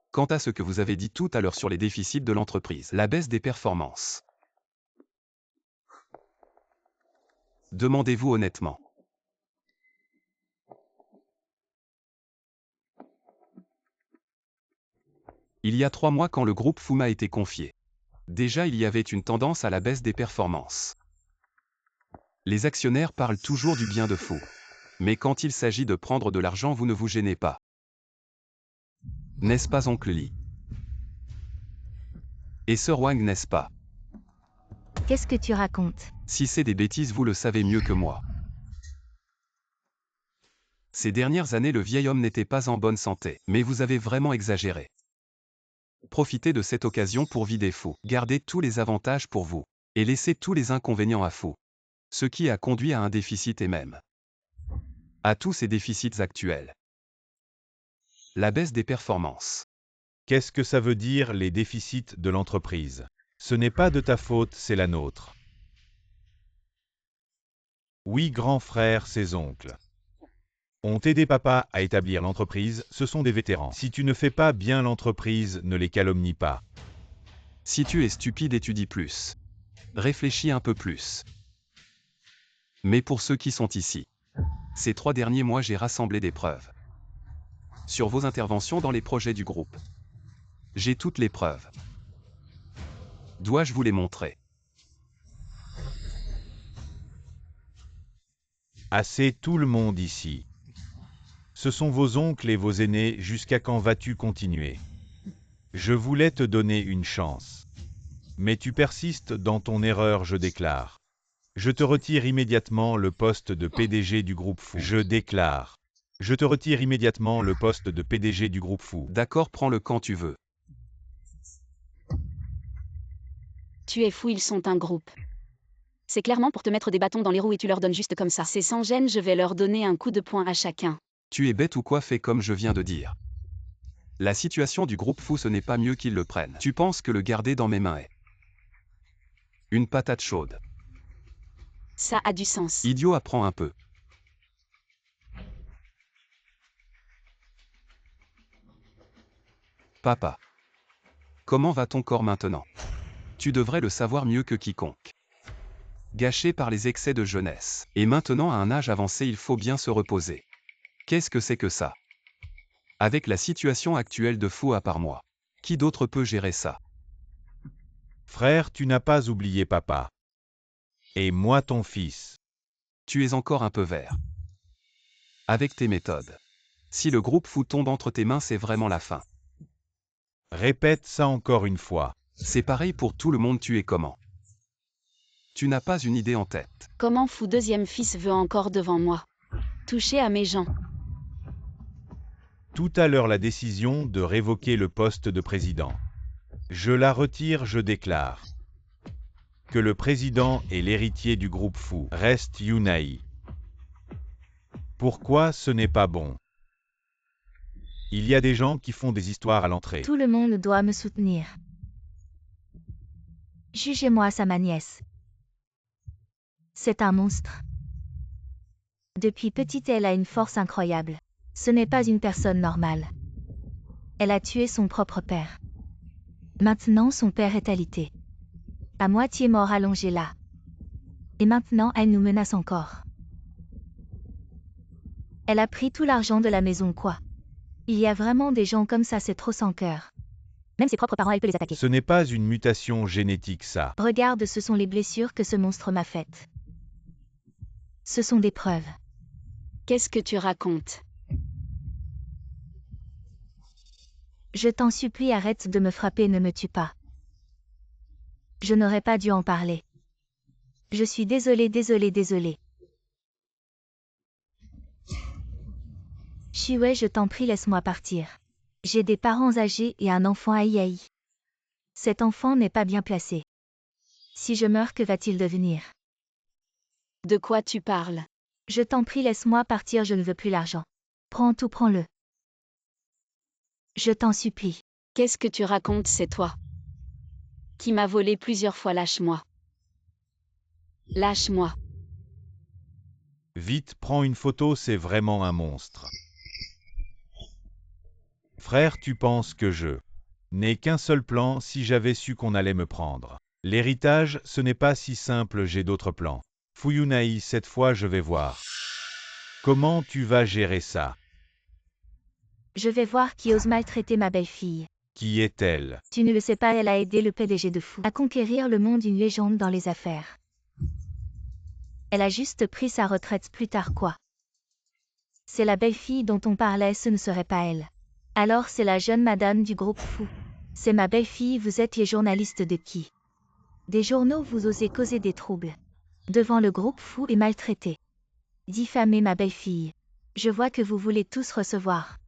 Quant à ce que vous avez dit tout à l'heure sur les déficits de l'entreprise, la baisse des performances. Demandez-vous honnêtement. Il y a 3 mois quand le groupe Fou m'a été confié. Déjà il y avait une tendance à la baisse des performances. Les actionnaires parlent toujours du bien de Fou. Mais quand il s'agit de prendre de l'argent, vous ne vous gênez pas. N'est-ce pas, oncle Lee? Et Sir Wang, n'est-ce pas? Qu'est-ce que tu racontes? Si c'est des bêtises, vous le savez mieux que moi. Ces dernières années, le vieil homme n'était pas en bonne santé, mais vous avez vraiment exagéré. Profitez de cette occasion pour vider Fou, gardez tous les avantages pour vous, et laissez tous les inconvénients à Fou. Ce qui a conduit à un déficit et même à tous ces déficits actuels. La baisse des performances. Qu'est-ce que ça veut dire les déficits de l'entreprise? Ce n'est pas de ta faute, c'est la nôtre. Oui, grand frère, ses oncles ont aidé papa à établir l'entreprise, ce sont des vétérans. Si tu ne fais pas bien l'entreprise, ne les calomnie pas. Si tu es stupide, étudie plus. Réfléchis un peu plus. Mais pour ceux qui sont ici, ces 3 derniers mois, j'ai rassemblé des preuves sur vos interventions dans les projets du groupe. J'ai toutes les preuves. Dois-je vous les montrer? Assez tout le monde ici. Ce sont vos oncles et vos aînés, jusqu'à quand vas-tu continuer? Je voulais te donner une chance. Mais tu persistes dans ton erreur, je déclare. Je te retire immédiatement le poste de PDG du groupe Fou. Je déclare. Je te retire immédiatement le poste de PDG du groupe Fou. D'accord, prends-le quand tu veux. Tu es fou, ils sont un groupe. C'est clairement pour te mettre des bâtons dans les roues et tu leur donnes juste comme ça. C'est sans gêne, je vais leur donner un coup de poing à chacun. Tu es bête ou quoi? Fais comme je viens de dire. La situation du groupe Fou, ce n'est pas mieux qu'ils le prennent. Tu penses que le garder dans mes mains est une patate chaude. Ça a du sens. Idiot, apprends un peu. Papa. Comment va ton corps maintenant? Tu devrais le savoir mieux que quiconque. Gâché par les excès de jeunesse. Et maintenant, à un âge avancé, il faut bien se reposer. Qu'est-ce que c'est que ça? Avec la situation actuelle de Fou à part moi, qui d'autre peut gérer ça? Frère, tu n'as pas oublié papa. Et moi ton fils. Tu es encore un peu vert. Avec tes méthodes. Si le groupe Fou tombe entre tes mains, c'est vraiment la fin. Répète ça encore une fois. C'est pareil pour tout le monde, tu es comment? Tu n'as pas une idée en tête. Comment Fou deuxième fils veut encore devant moi toucher à mes gens? Tout à l'heure la décision de révoquer le poste de président. Je la retire, je déclare. Que le président et l'héritier du groupe Fou reste Yunai. Pourquoi ce n'est pas bon? Il y a des gens qui font des histoires à l'entrée. Tout le monde doit me soutenir. Jugez-moi ça, ma nièce. C'est un monstre. Depuis petite, elle a une force incroyable. Ce n'est pas une personne normale. Elle a tué son propre père. Maintenant, son père est alité. À moitié mort allongé là. Et maintenant, elle nous menace encore. Elle a pris tout l'argent de la maison, quoi. Il y a vraiment des gens comme ça, c'est trop sans cœur. Même ses propres parents, elle peut les attaquer. Ce n'est pas une mutation génétique, ça. Regarde, ce sont les blessures que ce monstre m'a faites. Ce sont des preuves. Qu'est-ce que tu racontes? Je t'en supplie, arrête de me frapper, ne me tue pas. Je n'aurais pas dû en parler. Je suis désolée. Chiwei, je t'en prie, laisse-moi partir. J'ai des parents âgés et un enfant aïe. Cet enfant n'est pas bien placé. Si je meurs, que va-t-il devenir? De quoi tu parles? Je t'en prie, laisse-moi partir, je ne veux plus l'argent. Prends tout, prends-le. Je t'en supplie. Qu'est-ce que tu racontes? C'est toi qui m'as volé plusieurs fois, lâche-moi. Lâche-moi. Vite, prends une photo, c'est vraiment un monstre. Frère, tu penses que je n'ai qu'un seul plan? Si j'avais su qu'on allait me prendre l'héritage, ce n'est pas si simple, j'ai d'autres plans. Fuyunai, cette fois je vais voir. Comment tu vas gérer ça? Je vais voir qui ose maltraiter ma belle-fille. Qui est-elle? Tu ne le sais pas, elle a aidé le PDG de Fou à conquérir le monde, une légende dans les affaires. Elle a juste pris sa retraite plus tard, quoi. C'est la belle-fille dont on parlait, ce ne serait pas elle. Alors c'est la jeune madame du groupe Fou. C'est ma belle-fille, vous êtes les journalistes de qui? Des journaux, vous osez causer des troubles. Devant le groupe Fou et maltraiter. Diffamer ma belle-fille. Je vois que vous voulez tous recevoir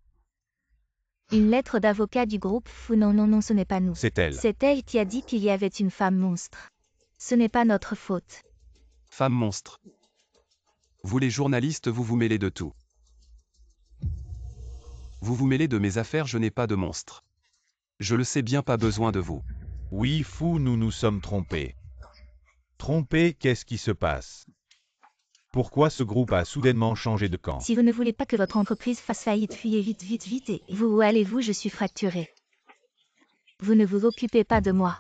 une lettre d'avocat du groupe Fou. Non, ce n'est pas nous. C'est elle. C'est elle qui a dit qu'il y avait une femme monstre. Ce n'est pas notre faute. Femme monstre. Vous les journalistes, vous vous mêlez de tout. Vous vous mêlez de mes affaires, je n'ai pas de monstre. Je le sais bien, pas besoin de vous. Oui, Fou, nous nous sommes trompés. Trompés, qu'est-ce qui se passe? Pourquoi ce groupe a soudainement changé de camp? Si vous ne voulez pas que votre entreprise fasse faillite, fuyez vite, vite, vite et vous où allez-vous? Je suis fracturé. Vous ne vous occupez pas de moi.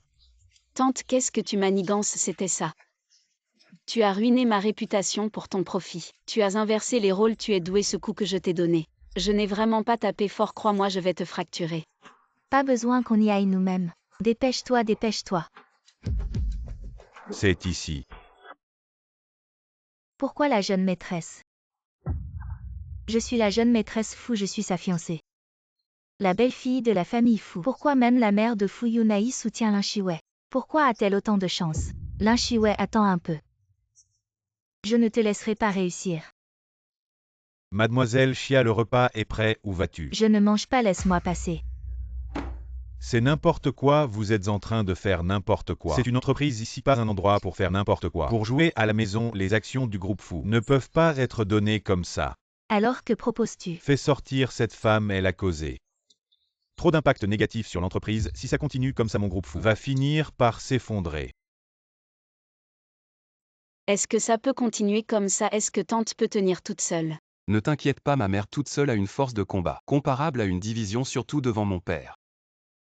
Tante, qu'est-ce que tu manigances? C'était ça. Tu as ruiné ma réputation pour ton profit. Tu as inversé les rôles, tu es doué ce coup que je t'ai donné. Je n'ai vraiment pas tapé fort, crois-moi, je vais te fracturer. Pas besoin qu'on y aille nous-mêmes. Dépêche-toi, dépêche-toi. C'est ici. Pourquoi la jeune maîtresse? Je suis la jeune maîtresse Fu, je suis sa fiancée. La belle-fille de la famille Fu. Pourquoi même la mère de Fu Yunai soutient Lin Shiwei? Pourquoi a-t-elle autant de chance? Lin Shiwei, attends un peu. Je ne te laisserai pas réussir. Mademoiselle Chia, le repas est prêt, où vas-tu? Je ne mange pas, laisse-moi passer. C'est n'importe quoi, vous êtes en train de faire n'importe quoi. C'est une entreprise ici, pas un endroit pour faire n'importe quoi. Pour jouer à la maison, les actions du groupe Fu ne peuvent pas être données comme ça. Alors que proposes-tu? Fais sortir cette femme, elle a causé trop d'impact négatif sur l'entreprise. Si ça continue comme ça, mon groupe Fu va finir par s'effondrer. Est-ce que ça peut continuer comme ça? Est-ce que tante peut tenir toute seule? Ne t'inquiète pas, ma mère toute seule a une force de combat, comparable à une division, surtout devant mon père.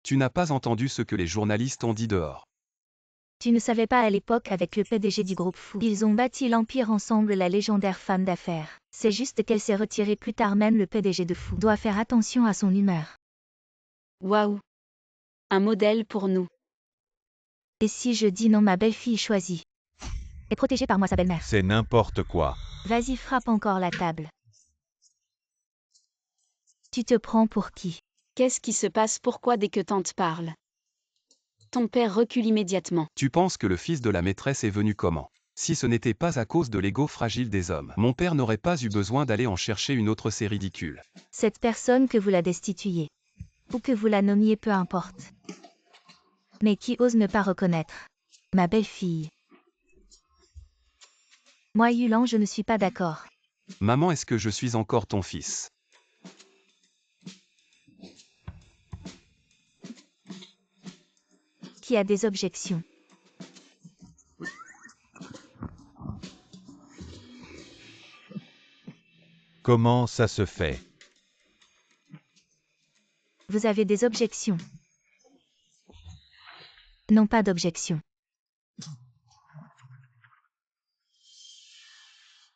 Tu n'as pas entendu ce que les journalistes ont dit dehors. Tu ne savais pas à l'époque avec le PDG du groupe Fu. Ils ont bâti l'empire ensemble, la légendaire femme d'affaires. C'est juste qu'elle s'est retirée plus tard, même le PDG de Fu doit faire attention à son humeur. Waouh! Un modèle pour nous. Et si je dis non, ma belle-fille choisie est protégée par moi, sa belle-mère. C'est n'importe quoi. Vas-y, frappe encore la table. Tu te prends pour qui? Qu'est-ce qui se passe? Pourquoi dès que tante parle, ton père recule immédiatement? Tu penses que le fils de la maîtresse est venu comment? Si ce n'était pas à cause de l'ego fragile des hommes, mon père n'aurait pas eu besoin d'aller en chercher une autre, c'est ridicule. Cette personne, que vous la destituiez ou que vous la nommiez, peu importe. Mais qui ose ne pas reconnaître ma belle-fille? Moi, Yulan, je ne suis pas d'accord. Maman, est-ce que je suis encore ton fils? Qui a des objections? Comment ça se fait? Vous avez des objections? Non, pas d'objection.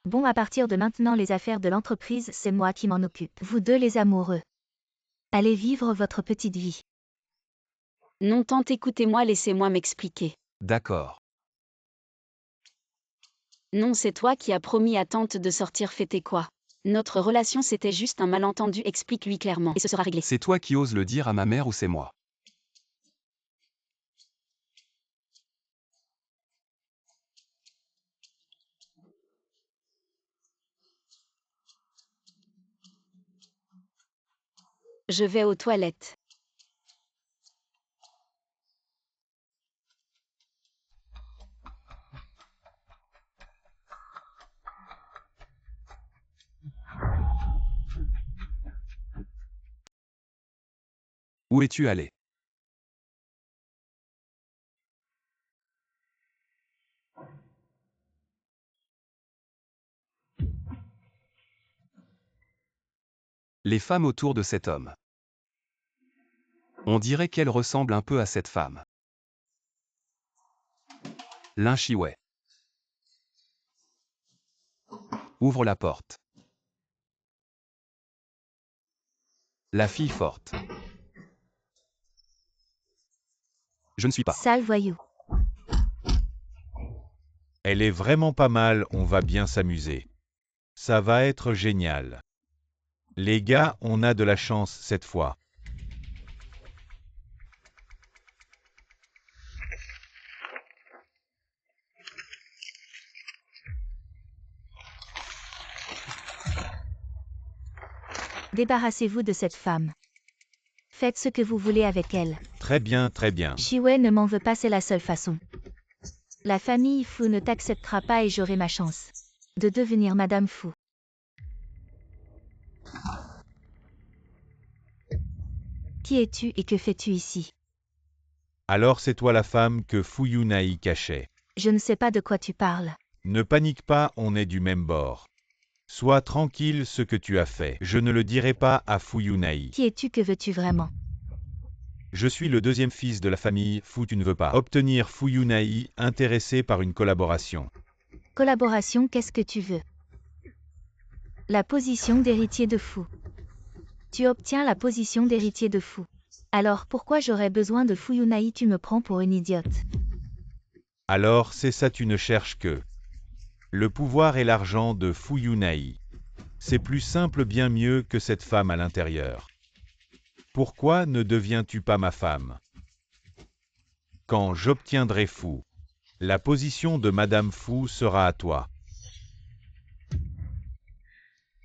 Bon, à partir de maintenant, les affaires de l'entreprise, c'est moi qui m'en occupe. Vous deux, les amoureux, allez vivre votre petite vie. Non, tante, écoutez-moi, laissez-moi m'expliquer. D'accord. Non, c'est toi qui as promis à tante de sortir fêter quoi? Notre relation, c'était juste un malentendu, explique-lui clairement, et ce sera réglé. C'est toi qui oses le dire à ma mère ou c'est moi? Je vais aux toilettes. Où es-tu allé? Les femmes autour de cet homme. On dirait qu'elle ressemble un peu à cette femme. Lin Shiwei. Ouvre la porte. La fille forte. Je ne suis pas. Sale voyou. Elle est vraiment pas mal, on va bien s'amuser. Ça va être génial. Les gars, on a de la chance cette fois. Débarrassez-vous de cette femme. Faites ce que vous voulez avec elle. Très bien, très bien. Shiwei ne m'en veut pas, c'est la seule façon. La famille Fu ne t'acceptera pas et j'aurai ma chance de devenir Madame Fu. Qui es-tu et que fais-tu ici? Alors c'est toi la femme que Fu Yunai cachait. Je ne sais pas de quoi tu parles. Ne panique pas, on est du même bord. Sois tranquille ce que tu as fait. Je ne le dirai pas à Fuyunaï. Qui es-tu, que veux-tu vraiment? Je suis le deuxième fils de la famille Fu, tu ne veux pas obtenir Fuyunaï, intéressé par une collaboration. Collaboration, qu'est-ce que tu veux? La position d'héritier de Fu. Tu obtiens la position d'héritier de Fu. Alors pourquoi j'aurais besoin de Fuyunaï? Tu me prends pour une idiote. Alors c'est ça, tu ne cherches que le pouvoir et l'argent de Fuyunaï. C'est plus simple, bien mieux que cette femme à l'intérieur. Pourquoi ne deviens-tu pas ma femme? Quand j'obtiendrai Fu, la position de Madame Fu sera à toi.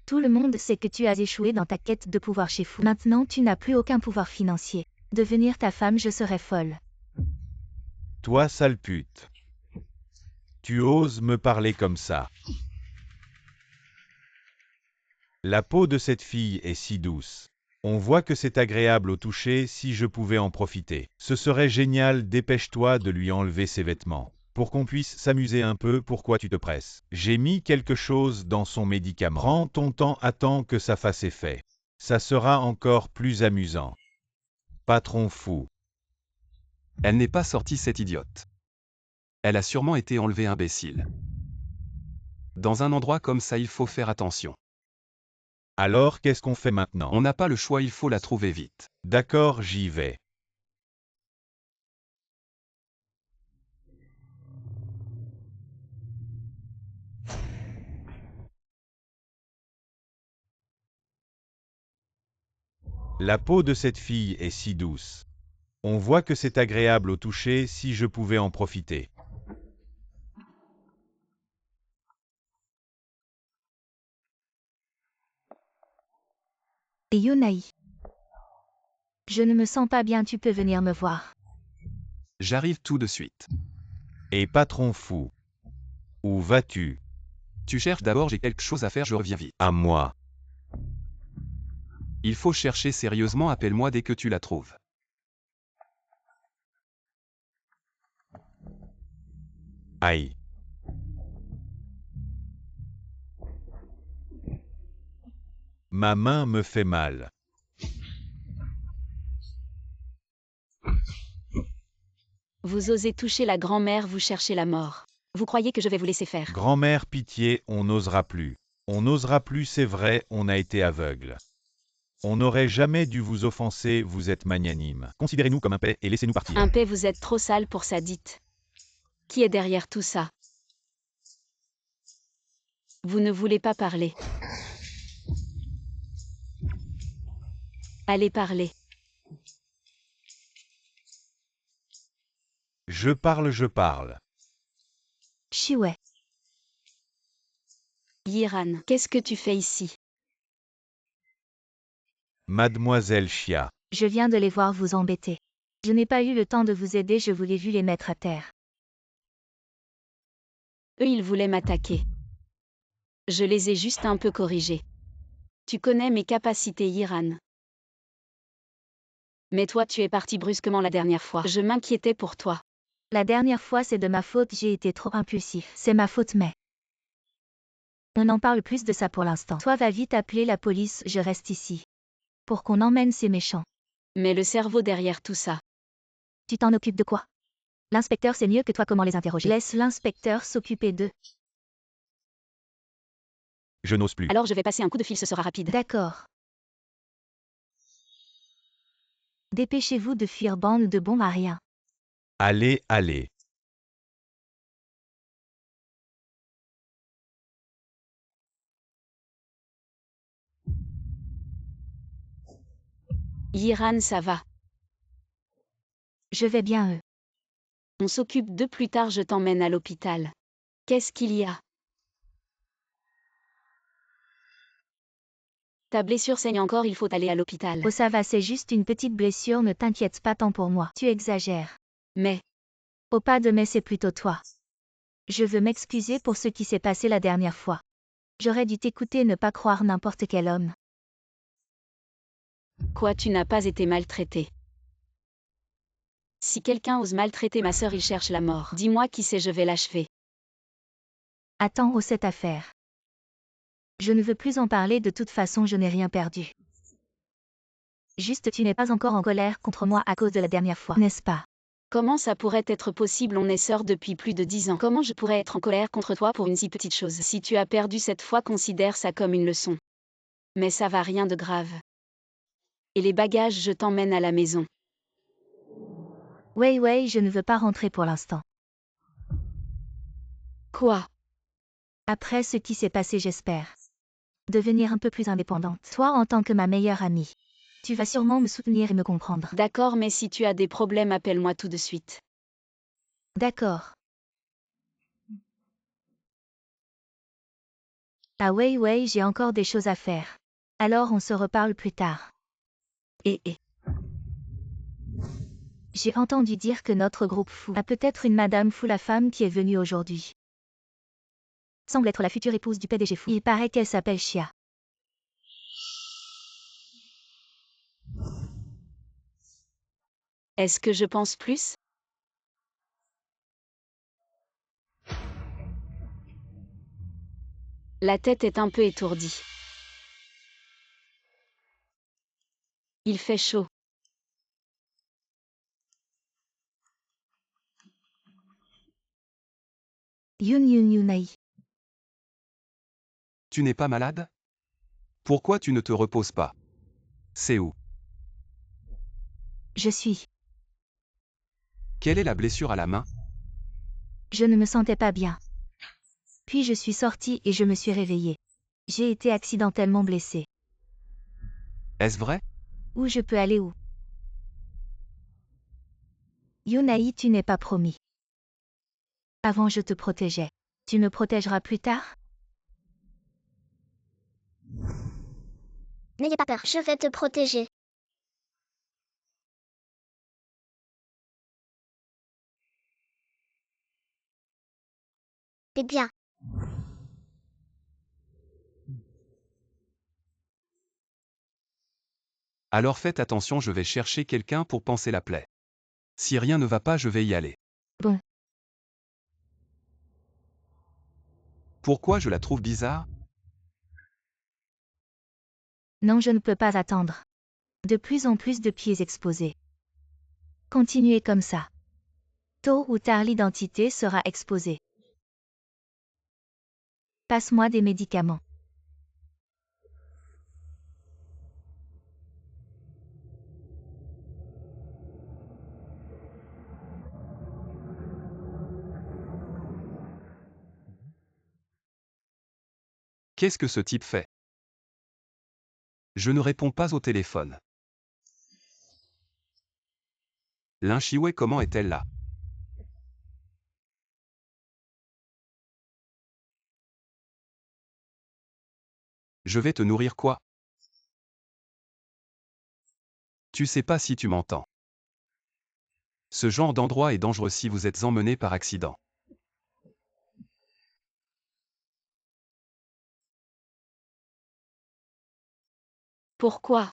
Tout le monde sait que tu as échoué dans ta quête de pouvoir chez Fu. Maintenant tu n'as plus aucun pouvoir financier. Devenir ta femme, je serais folle. Toi, sale pute. Tu oses me parler comme ça. La peau de cette fille est si douce. On voit que c'est agréable au toucher, si je pouvais en profiter. Ce serait génial, dépêche-toi de lui enlever ses vêtements. Pour qu'on puisse s'amuser un peu, pourquoi tu te presses? J'ai mis quelque chose dans son médicament. Prends ton temps, attends que ça fasse effet. Ça sera encore plus amusant. Patron fou. Elle n'est pas sortie, cette idiote. Elle a sûrement été enlevée, imbécile. Dans un endroit comme ça, il faut faire attention. Alors qu'est-ce qu'on fait maintenant? On n'a pas le choix, il faut la trouver vite. D'accord, j'y vais. La peau de cette fille est si douce. On voit que c'est agréable au toucher, si je pouvais en profiter. Et Yunaï. Je ne me sens pas bien, tu peux venir me voir. J'arrive tout de suite. Et patron fou. Où vas-tu? Tu cherches d'abord, j'ai quelque chose à faire, je reviens vite. À moi. Il faut chercher sérieusement, appelle-moi dès que tu la trouves. Aïe. Ma main me fait mal. Vous osez toucher la grand-mère, vous cherchez la mort. Vous croyez que je vais vous laisser faire? Grand-mère, pitié, on n'osera plus. On n'osera plus, c'est vrai, on a été aveugle. On n'aurait jamais dû vous offenser, vous êtes magnanime. Considérez-nous comme un paix et laissez-nous partir. Un paix, vous êtes trop sale pour ça, dites. Qui est derrière tout ça? Vous ne voulez pas parler. Allez parler. Je parle, je parle. Chiouet. Yiran, qu'est-ce que tu fais ici? Mademoiselle Chia. Je viens de les voir vous embêter. Je n'ai pas eu le temps de vous aider, je voulais vu les mettre à terre. Eux, ils voulaient m'attaquer. Je les ai juste un peu corrigés. Tu connais mes capacités, Yiran. Mais toi, tu es parti brusquement la dernière fois. Je m'inquiétais pour toi. La dernière fois, c'est de ma faute, j'ai été trop impulsif. C'est ma faute, mais... On n'en parle plus de ça pour l'instant. Toi, va vite appeler la police, je reste ici. Pour qu'on emmène ces méchants. Mais le cerveau derrière tout ça. Tu t'en occupes de quoi? L'inspecteur sait mieux que toi comment les interroger. Laisse l'inspecteur s'occuper d'eux. Je n'ose plus. Alors je vais passer un coup de fil, ce sera rapide. D'accord. Dépêchez-vous de fuir, bande de bons à rien. Allez, allez. Yiran, ça va. Je vais bien, eux. On s'occupe de plus tard, je t'emmène à l'hôpital. Qu'est-ce qu'il y a? Ta blessure saigne encore, il faut aller à l'hôpital. Oh, ça va, c'est juste une petite blessure, ne t'inquiète pas tant pour moi. Tu exagères. Mais, Oh, pas de mais, c'est plutôt toi. Je veux m'excuser pour ce qui s'est passé la dernière fois. J'aurais dû t'écouter et ne pas croire n'importe quel homme. quoi, tu n'as pas été maltraité? Si quelqu'un ose maltraiter ma sœur, il cherche la mort. Dis-moi qui c'est, je vais l'achever. Attends, cette affaire. Je ne veux plus en parler, de toute façon je n'ai rien perdu. Juste, tu n'es pas encore en colère contre moi à cause de la dernière fois, n'est-ce pas? Comment ça pourrait être possible? On est sœurs depuis plus de 10 ans. Comment je pourrais être en colère contre toi pour une si petite chose? Si tu as perdu cette fois, considère ça comme une leçon. Mais ça va, rien de grave. Et les bagages, je t'emmène à la maison. Ouais, je ne veux pas rentrer pour l'instant. Quoi? Après ce qui s'est passé, j'espère devenir un peu plus indépendante. Toi, en tant que ma meilleure amie, tu vas sûrement me soutenir et me comprendre. D'accord, mais si tu as des problèmes, appelle-moi tout de suite. D'accord. Ah ouais, j'ai encore des choses à faire. Alors on se reparle plus tard. Et J'ai entendu dire que notre groupe fou a peut-être une Madame Fou, la femme qui est venue aujourd'hui. Semble être la future épouse du PDG Fou. Il paraît qu'elle s'appelle Chia. est-ce que je pense plus? La tête est un peu étourdie. Il fait chaud. Yun. Tu n'es pas malade? Pourquoi tu ne te reposes pas? C'est où? Je suis. Quelle est la blessure à la main? Je ne me sentais pas bien. Puis je suis sortie et je me suis réveillée. J'ai été accidentellement blessée. Est-ce vrai? Où je peux aller où? Yunaï, tu n'es pas promis. Avant je te protégeais. Tu me protégeras plus tard? N'ayez pas peur, je vais te protéger. T'es bien. Alors faites attention, je vais chercher quelqu'un pour panser la plaie. Si rien ne va pas, je vais y aller. Bon. Pourquoi je la trouve bizarre? Non, je ne peux pas attendre. De plus en plus de pieds exposés. Continuez comme ça. Tôt ou tard, l'identité sera exposée. Passe-moi des médicaments. Qu'est-ce que ce type fait? Je ne réponds pas au téléphone. Lin Shiwei, comment est-elle là? Je vais te nourrir quoi? Tu sais pas si tu m'entends. Ce genre d'endroit est dangereux si vous êtes emmené par accident. Pourquoi?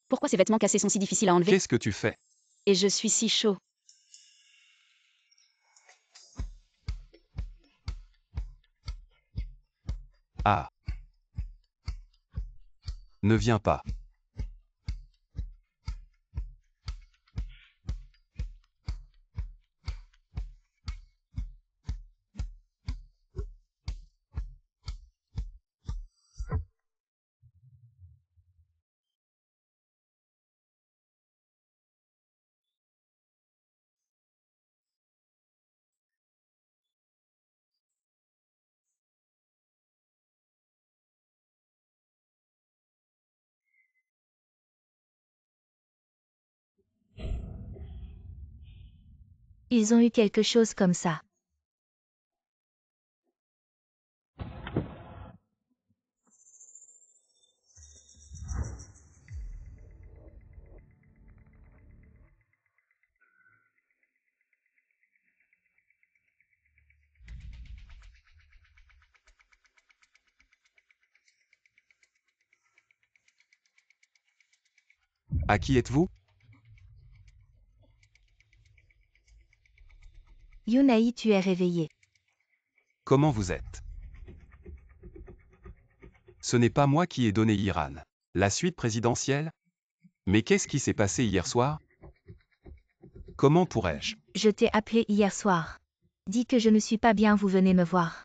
Pourquoi ces vêtements cassés sont si difficiles à enlever? Qu'est-ce que tu fais? Et je suis si chaud. Ah. Ne viens pas. Ils ont eu quelque chose comme ça. À qui êtes-vous? Yunai, tu es réveillé. Comment vous êtes? Ce n'est pas moi qui ai donné Iran. La suite présidentielle? Mais qu'est-ce qui s'est passé hier soir? Comment pourrais-je? Je t'ai appelé hier soir. Dis que je ne suis pas bien, vous venez me voir.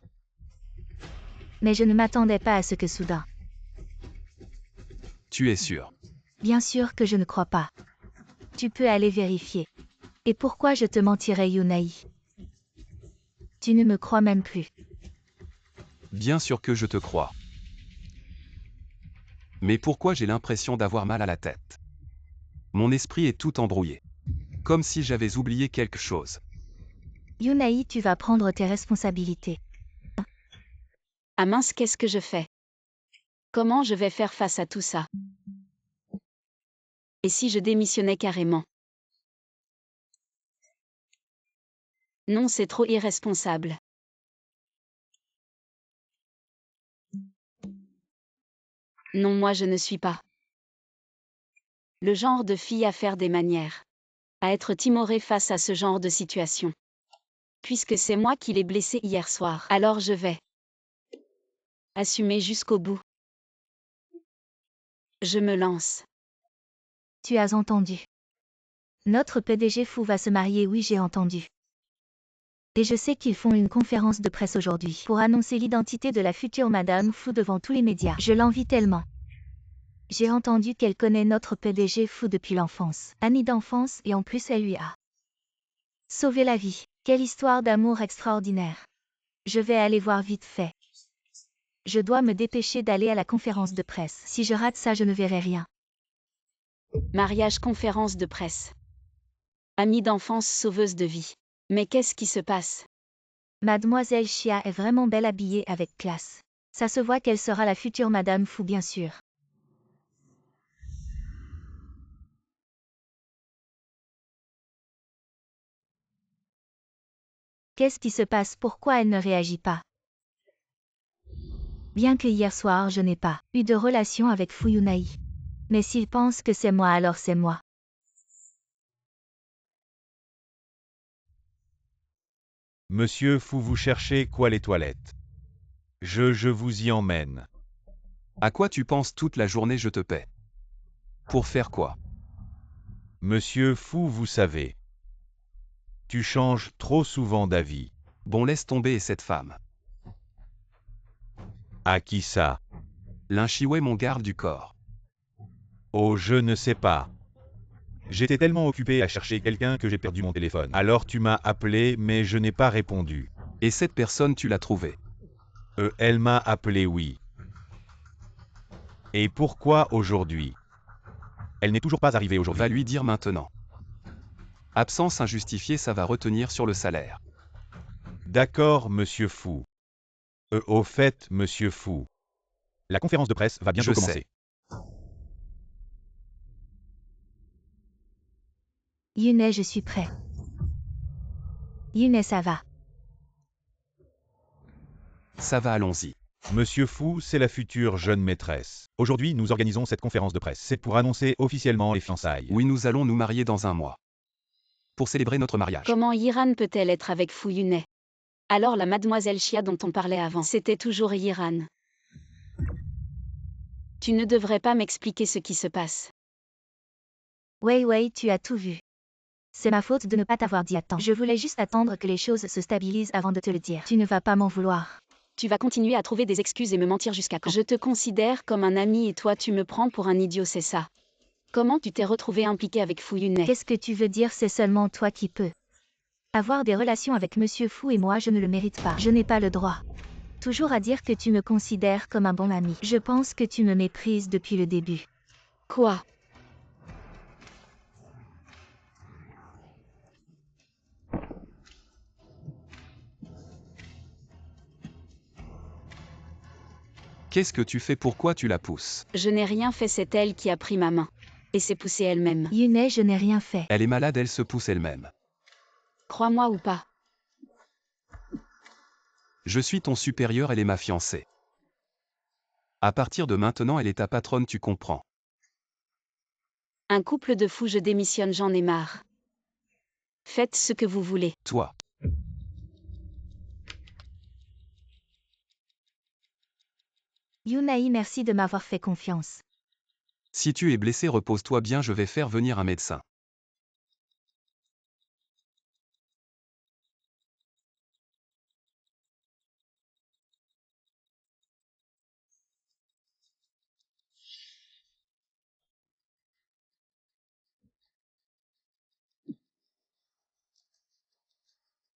Mais je ne m'attendais pas à ce que soudain. Tu es sûr? Bien sûr que je ne crois pas. Tu peux aller vérifier. Et pourquoi je te mentirais, Yunai? Tu ne me crois même plus. Bien sûr que je te crois. Mais pourquoi j'ai l'impression d'avoir mal à la tête? Mon esprit est tout embrouillé. Comme si j'avais oublié quelque chose. Yunai, tu vas prendre tes responsabilités. Ah mince, qu'est-ce que je fais? Comment je vais faire face à tout ça? Et si je démissionnais carrément? Non, c'est trop irresponsable. Non, moi je ne suis pas le genre de fille à faire des manières, à être timorée face à ce genre de situation. Puisque c'est moi qui l'ai blessé hier soir, alors je vais assumer jusqu'au bout. Je me lance. Tu as entendu. Notre PDG fou va se marier, oui, j'ai entendu. Et je sais qu'ils font une conférence de presse aujourd'hui pour annoncer l'identité de la future Madame Fou devant tous les médias. Je l'envie tellement. J'ai entendu qu'elle connaît notre PDG Fou depuis l'enfance. Amie d'enfance, et en plus elle lui a sauvé la vie. Quelle histoire d'amour extraordinaire. Je vais aller voir vite fait. Je dois me dépêcher d'aller à la conférence de presse. Si je rate ça, je ne verrai rien. Mariage, conférence de presse. Amie d'enfance, sauveuse de vie. Mais qu'est-ce qui se passe? Mademoiselle Chia est vraiment belle habillée avec classe. Ça se voit qu'elle sera la future Madame Fou, bien sûr. Qu'est-ce qui se passe? Pourquoi elle ne réagit pas? Bien que hier soir je n'ai pas eu de relation avec Fu Yunai. Mais s'il pense que c'est moi, alors c'est moi. Monsieur Fou, vous cherchez quoi les toilettes? Je vous y emmène. À quoi tu penses toute la journée, je te paie? Pour faire quoi? Monsieur Fou, vous savez. Tu changes trop souvent d'avis. Bon, laisse tomber cette femme. À qui ça? Lin Shiwei, mon garde du corps. Oh, je ne sais pas. J'étais tellement occupé à chercher quelqu'un que j'ai perdu mon téléphone. Alors tu m'as appelé, mais je n'ai pas répondu. Et cette personne, tu l'as trouvée? Elle m'a appelé, oui. Et pourquoi aujourd'hui? Elle n'est toujours pas arrivée aujourd'hui. Va lui dire maintenant. Absence injustifiée, ça va retenir sur le salaire. D'accord, monsieur Fou. Au fait, monsieur Fou. La conférence de presse va bientôt Je sais. commencer. Yunai, je suis prêt. Yunai, ça va. Ça va, allons-y. Monsieur Fou, c'est la future jeune maîtresse. Aujourd'hui, nous organisons cette conférence de presse. C'est pour annoncer officiellement les fiançailles. Oui, nous allons nous marier dans un mois. Pour célébrer notre mariage. Comment Iran peut-elle être avec Fu Yunai? Alors la mademoiselle Chia dont on parlait avant, c'était toujours Iran. Tu ne devrais pas m'expliquer ce qui se passe. Wei, tu as tout vu. C'est ma faute de ne pas t'avoir dit à temps. Je voulais juste attendre que les choses se stabilisent avant de te le dire. Tu ne vas pas m'en vouloir. Tu vas continuer à trouver des excuses et me mentir jusqu'à quand? Je te considère comme un ami et toi tu me prends pour un idiot, c'est ça? Comment tu t'es retrouvé impliqué avec Fu Yunai? Qu'est-ce que tu veux dire? C'est seulement toi qui peux avoir des relations avec Monsieur Fou et moi je ne le mérite pas. Je n'ai pas le droit. Toujours à dire que tu me considères comme un bon ami. Je pense que tu me méprises depuis le début. Quoi? Qu'est-ce que tu fais? Pourquoi tu la pousses? Je n'ai rien fait, c'est elle qui a pris ma main. Et s'est poussée elle-même. Yunai, je n'ai rien fait. Elle est malade, elle se pousse elle-même. Crois-moi ou pas. Je suis ton supérieur, elle est ma fiancée. À partir de maintenant, elle est ta patronne, tu comprends. Un couple de fous, je démissionne, j'en ai marre. Faites ce que vous voulez. Toi. Yunai, merci de m'avoir fait confiance. Si tu es blessé, repose-toi bien, je vais faire venir un médecin.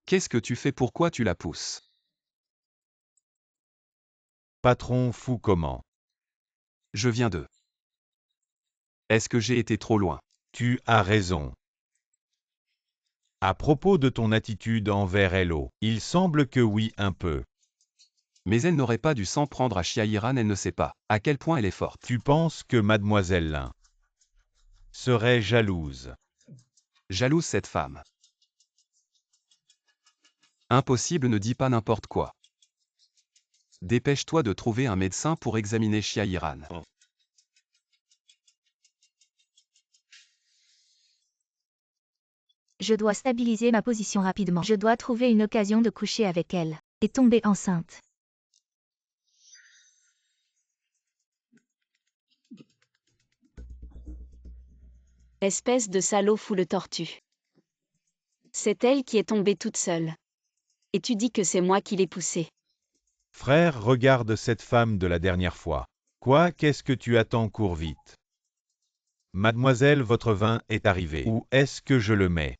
Qu'est-ce que tu fais? Pourquoi tu la pousses? Patron fou comment? Je viens de. Est-ce que j'ai été trop loin? Tu as raison. À propos de ton attitude envers Hello, il semble que oui un peu. Mais elle n'aurait pas dû s'en prendre à Chiairan, elle ne sait pas à quel point elle est forte. Tu penses que mademoiselle Lin serait jalouse? Jalouse cette femme. Impossible, ne dis pas n'importe quoi. Dépêche-toi de trouver un médecin pour examiner Chiairan. Je dois stabiliser ma position rapidement. Je dois trouver une occasion de coucher avec elle. Et tomber enceinte. Espèce de salaud fou le tortue. C'est elle qui est tombée toute seule. Et tu dis que c'est moi qui l'ai poussée. Frère, regarde cette femme de la dernière fois. Quoi, qu'est-ce que tu attends? Cours vite. Mademoiselle, votre vin est arrivé. Où est-ce que je le mets?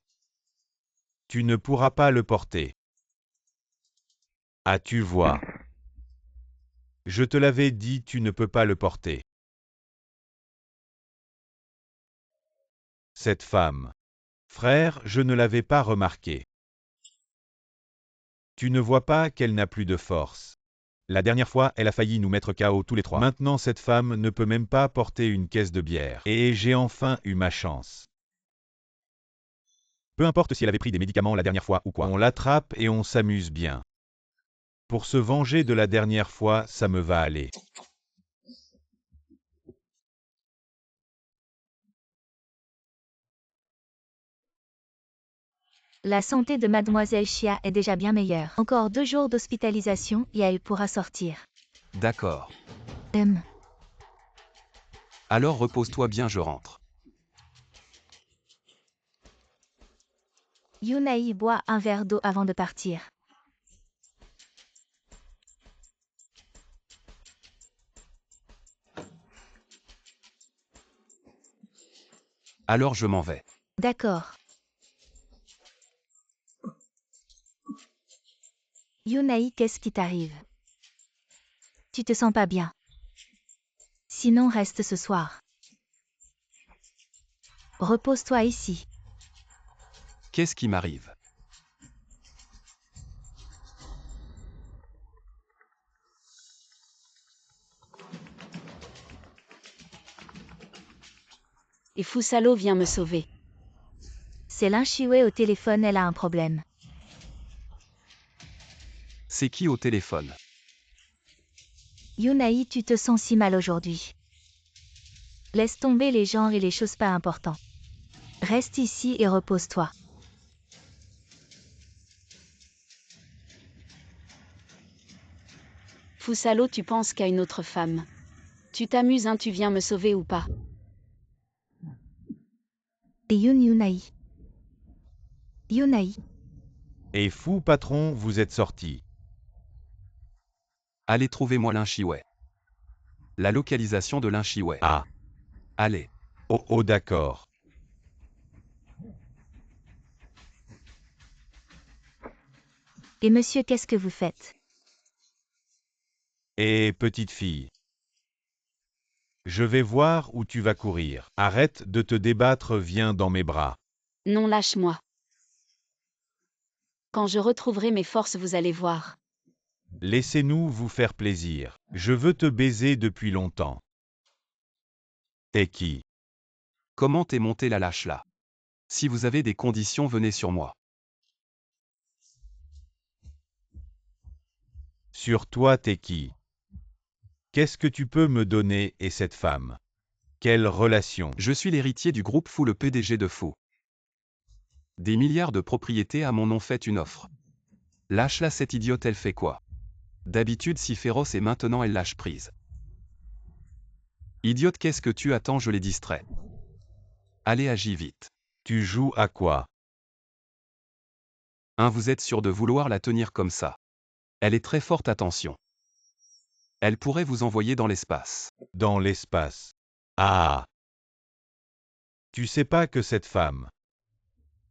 Tu ne pourras pas le porter. Ah, tu vois. Je te l'avais dit, tu ne peux pas le porter. Cette femme. Frère, je ne l'avais pas remarqué. Tu ne vois pas qu'elle n'a plus de force. La dernière fois, elle a failli nous mettre KO tous les trois. Maintenant, cette femme ne peut même pas porter une caisse de bière. Et j'ai enfin eu ma chance. Peu importe si elle avait pris des médicaments la dernière fois ou quoi. On l'attrape et on s'amuse bien. Pour se venger de la dernière fois, ça me va aller. La santé de mademoiselle Chia est déjà bien meilleure. Encore 2 jours d'hospitalisation et elle pourra sortir. D'accord. Alors repose-toi bien, je rentre. Yunai boit un verre d'eau avant de partir. Alors je m'en vais. D'accord. Yunai, qu'est-ce qui t'arrive? Tu te sens pas bien? Sinon reste ce soir. Repose-toi ici. Qu'est-ce qui m'arrive? Et fou salaud vient me sauver. C'est Lin Shiwei au téléphone, elle a un problème. C'est qui au téléphone? Yunai, tu te sens si mal aujourd'hui. Laisse tomber les gens et les choses pas importantes. Reste ici et repose-toi. Fou salaud, tu penses qu'à une autre femme. Tu t'amuses, hein, tu viens me sauver ou pas? Et Yunai. Yunai. Et fou patron, vous êtes sorti. Allez, trouvez-moi Lin Shiwei. La localisation de Lin Shiwei. Ah. Allez. Oh d'accord. Et monsieur, qu'est-ce que vous faites? Et petite fille. Je vais voir où tu vas courir. Arrête de te débattre, viens dans mes bras. Non, lâche-moi. Quand je retrouverai mes forces, vous allez voir. Laissez-nous vous faire plaisir. Je veux te baiser depuis longtemps. T'es qui? Comment t'es monté la lâche là? Si vous avez des conditions, venez sur moi. Sur toi, t'es qui? Qu'est-ce que tu peux me donner et cette femme? Quelle relation? Je suis l'héritier du groupe Fou, le PDG de Fou. Des milliards de propriétés à mon nom, fait une offre. Lâche-la, cette idiote, elle fait quoi? D'habitude si féroce et maintenant elle lâche prise. Idiote, qu'est-ce que tu attends? Je l'ai distrait. Allez, agis vite. Tu joues à quoi? Vous êtes sûr de vouloir la tenir comme ça? Elle est très forte, attention. Elle pourrait vous envoyer dans l'espace. Dans l'espace. Ah! Tu sais pas que cette femme.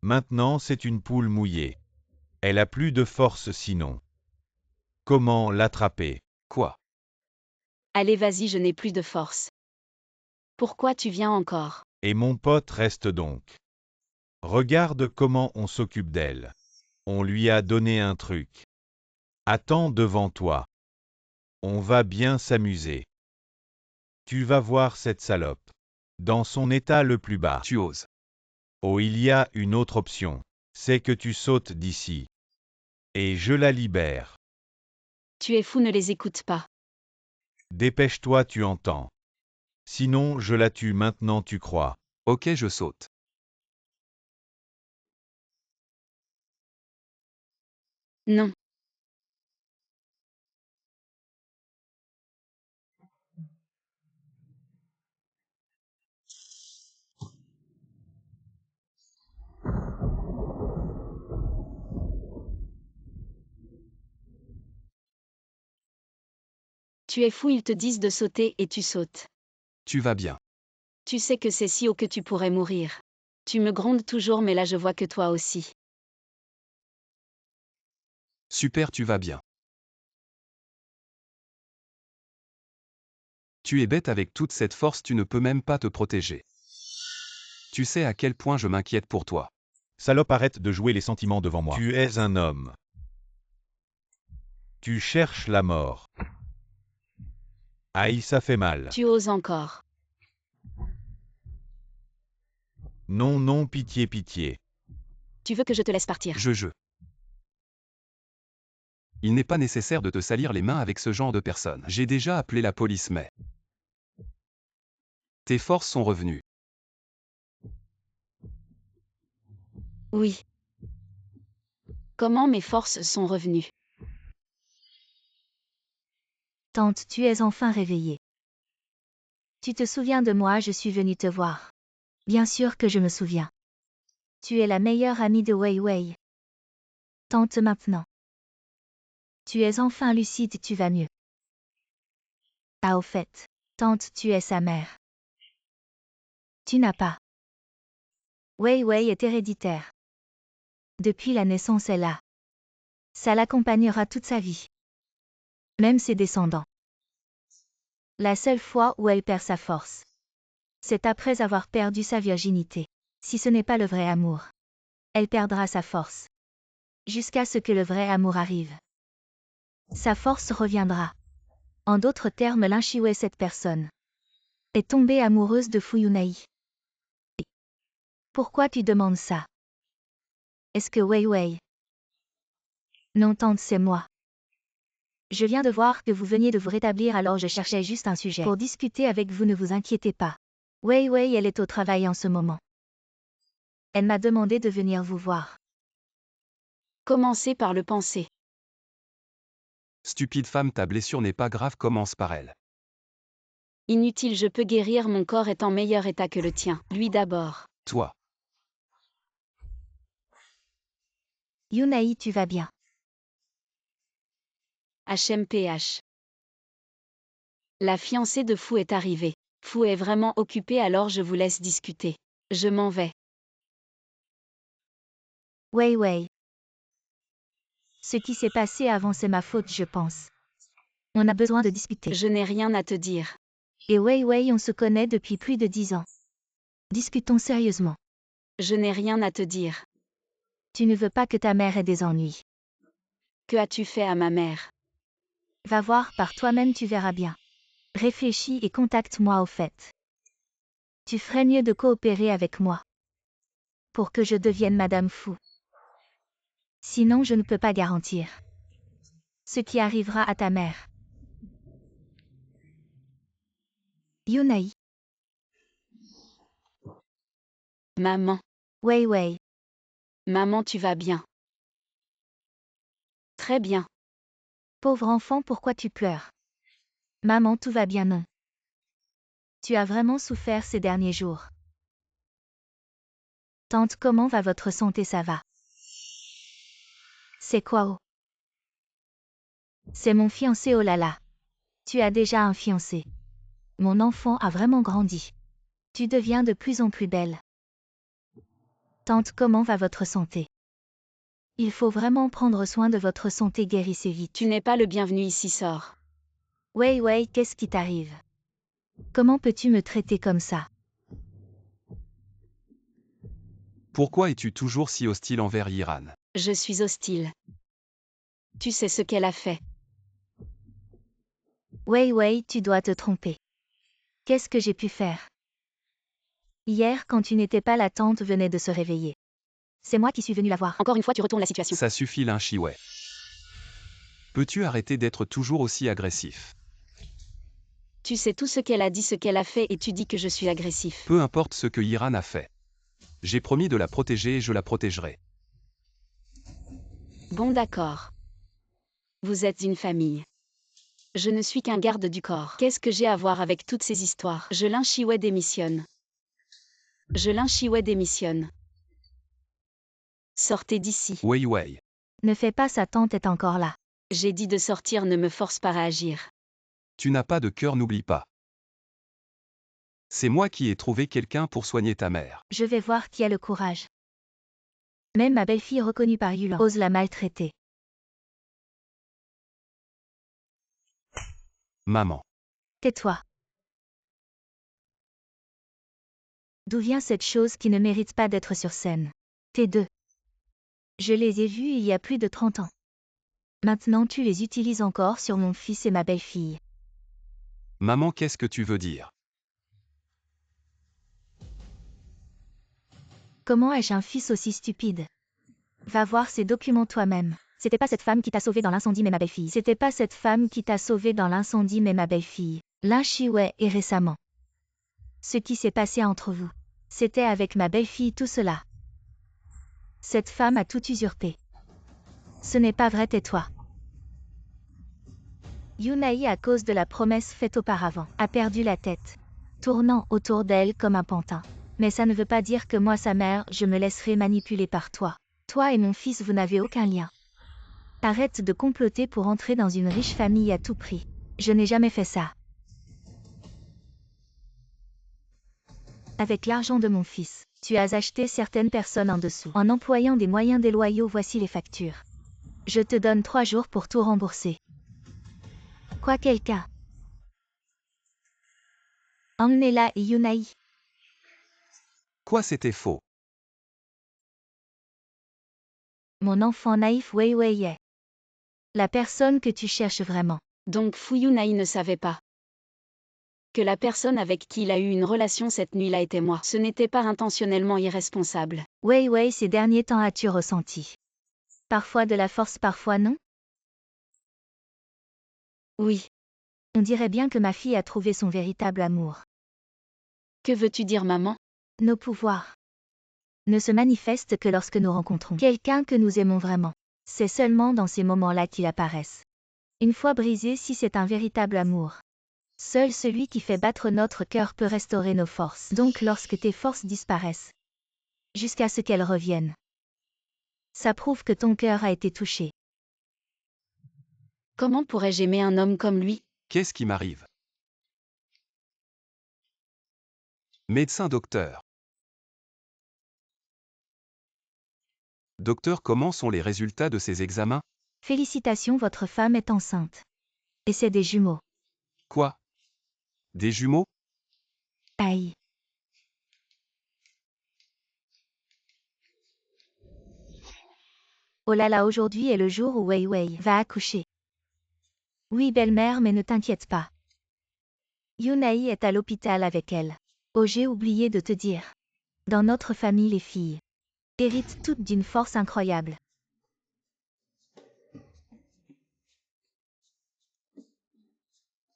Maintenant, c'est une poule mouillée. Elle a plus de force sinon. Comment l'attraper? Quoi? Allez, vas-y, je n'ai plus de force. Pourquoi tu viens encore? Et mon pote reste donc. Regarde comment on s'occupe d'elle. On lui a donné un truc. Attends devant toi. On va bien s'amuser. Tu vas voir cette salope. Dans son état le plus bas. Tu oses. Oh, il y a une autre option. C'est que tu sautes d'ici. Et je la libère. Tu es fou, ne les écoute pas. Dépêche-toi, tu entends. Sinon, je la tue maintenant, tu crois. Ok, je saute. Non. Tu es fou, ils te disent de sauter et tu sautes. Tu vas bien. Tu sais que c'est si haut que tu pourrais mourir. Tu me grondes toujours, mais là je vois que toi aussi. Super, tu vas bien. Tu es bête, avec toute cette force, tu ne peux même pas te protéger. Tu sais à quel point je m'inquiète pour toi. Salope, arrête de jouer les sentiments devant moi. Tu es un homme. Tu cherches la mort. Aïe, ça fait mal. Tu oses encore. Non, non, pitié, pitié. Tu veux que je te laisse partir? Je. Il n'est pas nécessaire de te salir les mains avec ce genre de personne. J'ai déjà appelé la police, mais... Tes forces sont revenues. Oui. Comment mes forces sont revenues? Tante, tu es enfin réveillée. Tu te souviens de moi? Je suis venue te voir. Bien sûr que je me souviens. Tu es la meilleure amie de Wei Wei. Tante, maintenant. Tu es enfin lucide, tu vas mieux. Ah, au fait, tante, tu es sa mère. Tu n'as pas. Wei Wei est héréditaire. Depuis la naissance, elle a. Ça l'accompagnera toute sa vie. Même ses descendants. La seule fois où elle perd sa force, c'est après avoir perdu sa virginité. Si ce n'est pas le vrai amour, elle perdra sa force. Jusqu'à ce que le vrai amour arrive. Sa force reviendra. En d'autres termes, Lin Shiwei, cette personne, est tombée amoureuse de Fu Yunai. Pourquoi tu demandes ça? Est-ce que Wei Wei? Non, tante, c'est moi. Je viens de voir que vous veniez de vous rétablir, alors je cherchais juste un sujet pour discuter avec vous, ne vous inquiétez pas. Wei Wei, elle est au travail en ce moment. Elle m'a demandé de venir vous voir. Commencez par le penser. Stupide femme, ta blessure n'est pas grave, commence par elle. Inutile, je peux guérir, mon corps est en meilleur état que le tien. Lui d'abord. Toi. Yunai, tu vas bien? HMPH. La fiancée de Fu est arrivée. Fu est vraiment occupée, alors je vous laisse discuter. Je m'en vais. Wei Wei. Ce qui s'est passé avant, c'est ma faute, je pense. On a besoin de discuter. Je n'ai rien à te dire. Et Wei Wei, on se connaît depuis plus de 10 ans. Discutons sérieusement. Je n'ai rien à te dire. Tu ne veux pas que ta mère ait des ennuis. Que as-tu fait à ma mère? Va voir par toi-même, tu verras bien. Réfléchis et contacte-moi au fait. Tu ferais mieux de coopérer avec moi. Pour que je devienne Madame Fu. Sinon, je ne peux pas garantir ce qui arrivera à ta mère. Yunai. Maman. Wei Wei. Maman, tu vas bien? Très bien. Pauvre enfant, pourquoi tu pleures? Maman, tout va bien, non? Tu as vraiment souffert ces derniers jours. Tante, comment va votre santé, ça va? C'est quoi, oh? C'est mon fiancé, oh là là. Tu as déjà un fiancé. Mon enfant a vraiment grandi. Tu deviens de plus en plus belle. Tante, comment va votre santé? Il faut vraiment prendre soin de votre santé, guérissez vite. Tu n'es pas le bienvenu ici, sors. Ouais, qu'est-ce qui t'arrive? Comment peux-tu me traiter comme ça? Pourquoi es-tu toujours si hostile envers Yiran? Je suis hostile. Tu sais ce qu'elle a fait. Ouais, tu dois te tromper. Qu'est-ce que j'ai pu faire? Hier, quand tu n'étais pas là, tante venait de se réveiller. C'est moi qui suis venue la voir. Encore une fois, tu retournes la situation. Ça suffit, Lin Shiwei. Peux-tu arrêter d'être toujours aussi agressif? Tu sais tout ce qu'elle a dit, ce qu'elle a fait, et tu dis que je suis agressif. Peu importe ce que Yiran a fait. J'ai promis de la protéger et je la protégerai. Bon, d'accord. Vous êtes une famille. Je ne suis qu'un garde du corps. Qu'est-ce que j'ai à voir avec toutes ces histoires? Lin Shiwei démissionne. Lin Shiwei démissionne. Sortez d'ici. Wei. Ne fais pas ça, tante est encore là. J'ai dit de sortir, ne me force pas à agir. Tu n'as pas de cœur, n'oublie pas. C'est moi qui ai trouvé quelqu'un pour soigner ta mère. Je vais voir qui a le courage. Même ma belle-fille reconnue par Yulan ose la maltraiter. Maman. Tais-toi. D'où vient cette chose qui ne mérite pas d'être sur scène? Tes deux. Je les ai vus il y a plus de 30 ans. Maintenant tu les utilises encore sur mon fils et ma belle-fille. Maman, qu'est-ce que tu veux dire? Comment ai-je un fils aussi stupide? Va voir ces documents toi-même. C'était pas cette femme qui t'a sauvé dans l'incendie mais ma belle-fille. C'était pas cette femme qui t'a sauvé dans l'incendie mais ma belle-fille. Lin Shiwei et récemment. Ce qui s'est passé entre vous. C'était avec ma belle-fille tout cela. Cette femme a tout usurpé. Ce n'est pas vrai, tais-toi. Yunai, à cause de la promesse faite auparavant, a perdu la tête, tournant autour d'elle comme un pantin. Mais ça ne veut pas dire que moi, sa mère, je me laisserai manipuler par toi. Toi et mon fils, vous n'avez aucun lien. Arrête de comploter pour entrer dans une riche famille à tout prix. Je n'ai jamais fait ça. Avec l'argent de mon fils, tu as acheté certaines personnes en dessous. En employant des moyens déloyaux, voici les factures. Je te donne 3 jours pour tout rembourser. Quoi, quelqu'un? Emmenez-la et Yunai. Quoi, c'était faux? Mon enfant naïf, Wei. La personne que tu cherches vraiment. Donc Fu Yunai ne savait pas que la personne avec qui il a eu une relation cette nuit-là était moi. Ce n'était pas intentionnellement irresponsable. Wei, ces derniers temps as-tu ressenti? Parfois de la force, parfois non? Oui. On dirait bien que ma fille a trouvé son véritable amour. Que veux-tu dire, maman? Nos pouvoirs ne se manifestent que lorsque nous rencontrons quelqu'un que nous aimons vraiment. C'est seulement dans ces moments-là qu'ils apparaissent. Une fois brisés, si c'est un véritable amour. Seul celui qui fait battre notre cœur peut restaurer nos forces. Donc lorsque tes forces disparaissent, jusqu'à ce qu'elles reviennent, ça prouve que ton cœur a été touché. Comment pourrais-je aimer un homme comme lui? Qu'est-ce qui m'arrive? Médecin docteur. Docteur, comment sont les résultats de ces examens? Félicitations, votre femme est enceinte. Et c'est des jumeaux. Quoi? Des jumeaux? Aïe. Oh là là, aujourd'hui est le jour où Wei va accoucher. Oui, belle-mère, mais ne t'inquiète pas. Yunai est à l'hôpital avec elle. Oh, j'ai oublié de te dire. Dans notre famille, les filles héritent toutes d'une force incroyable.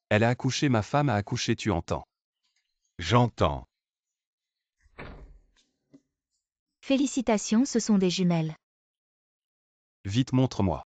Elle a accouché, ma femme a accouché, tu entends? J'entends. Félicitations, ce sont des jumelles. Vite, montre-moi.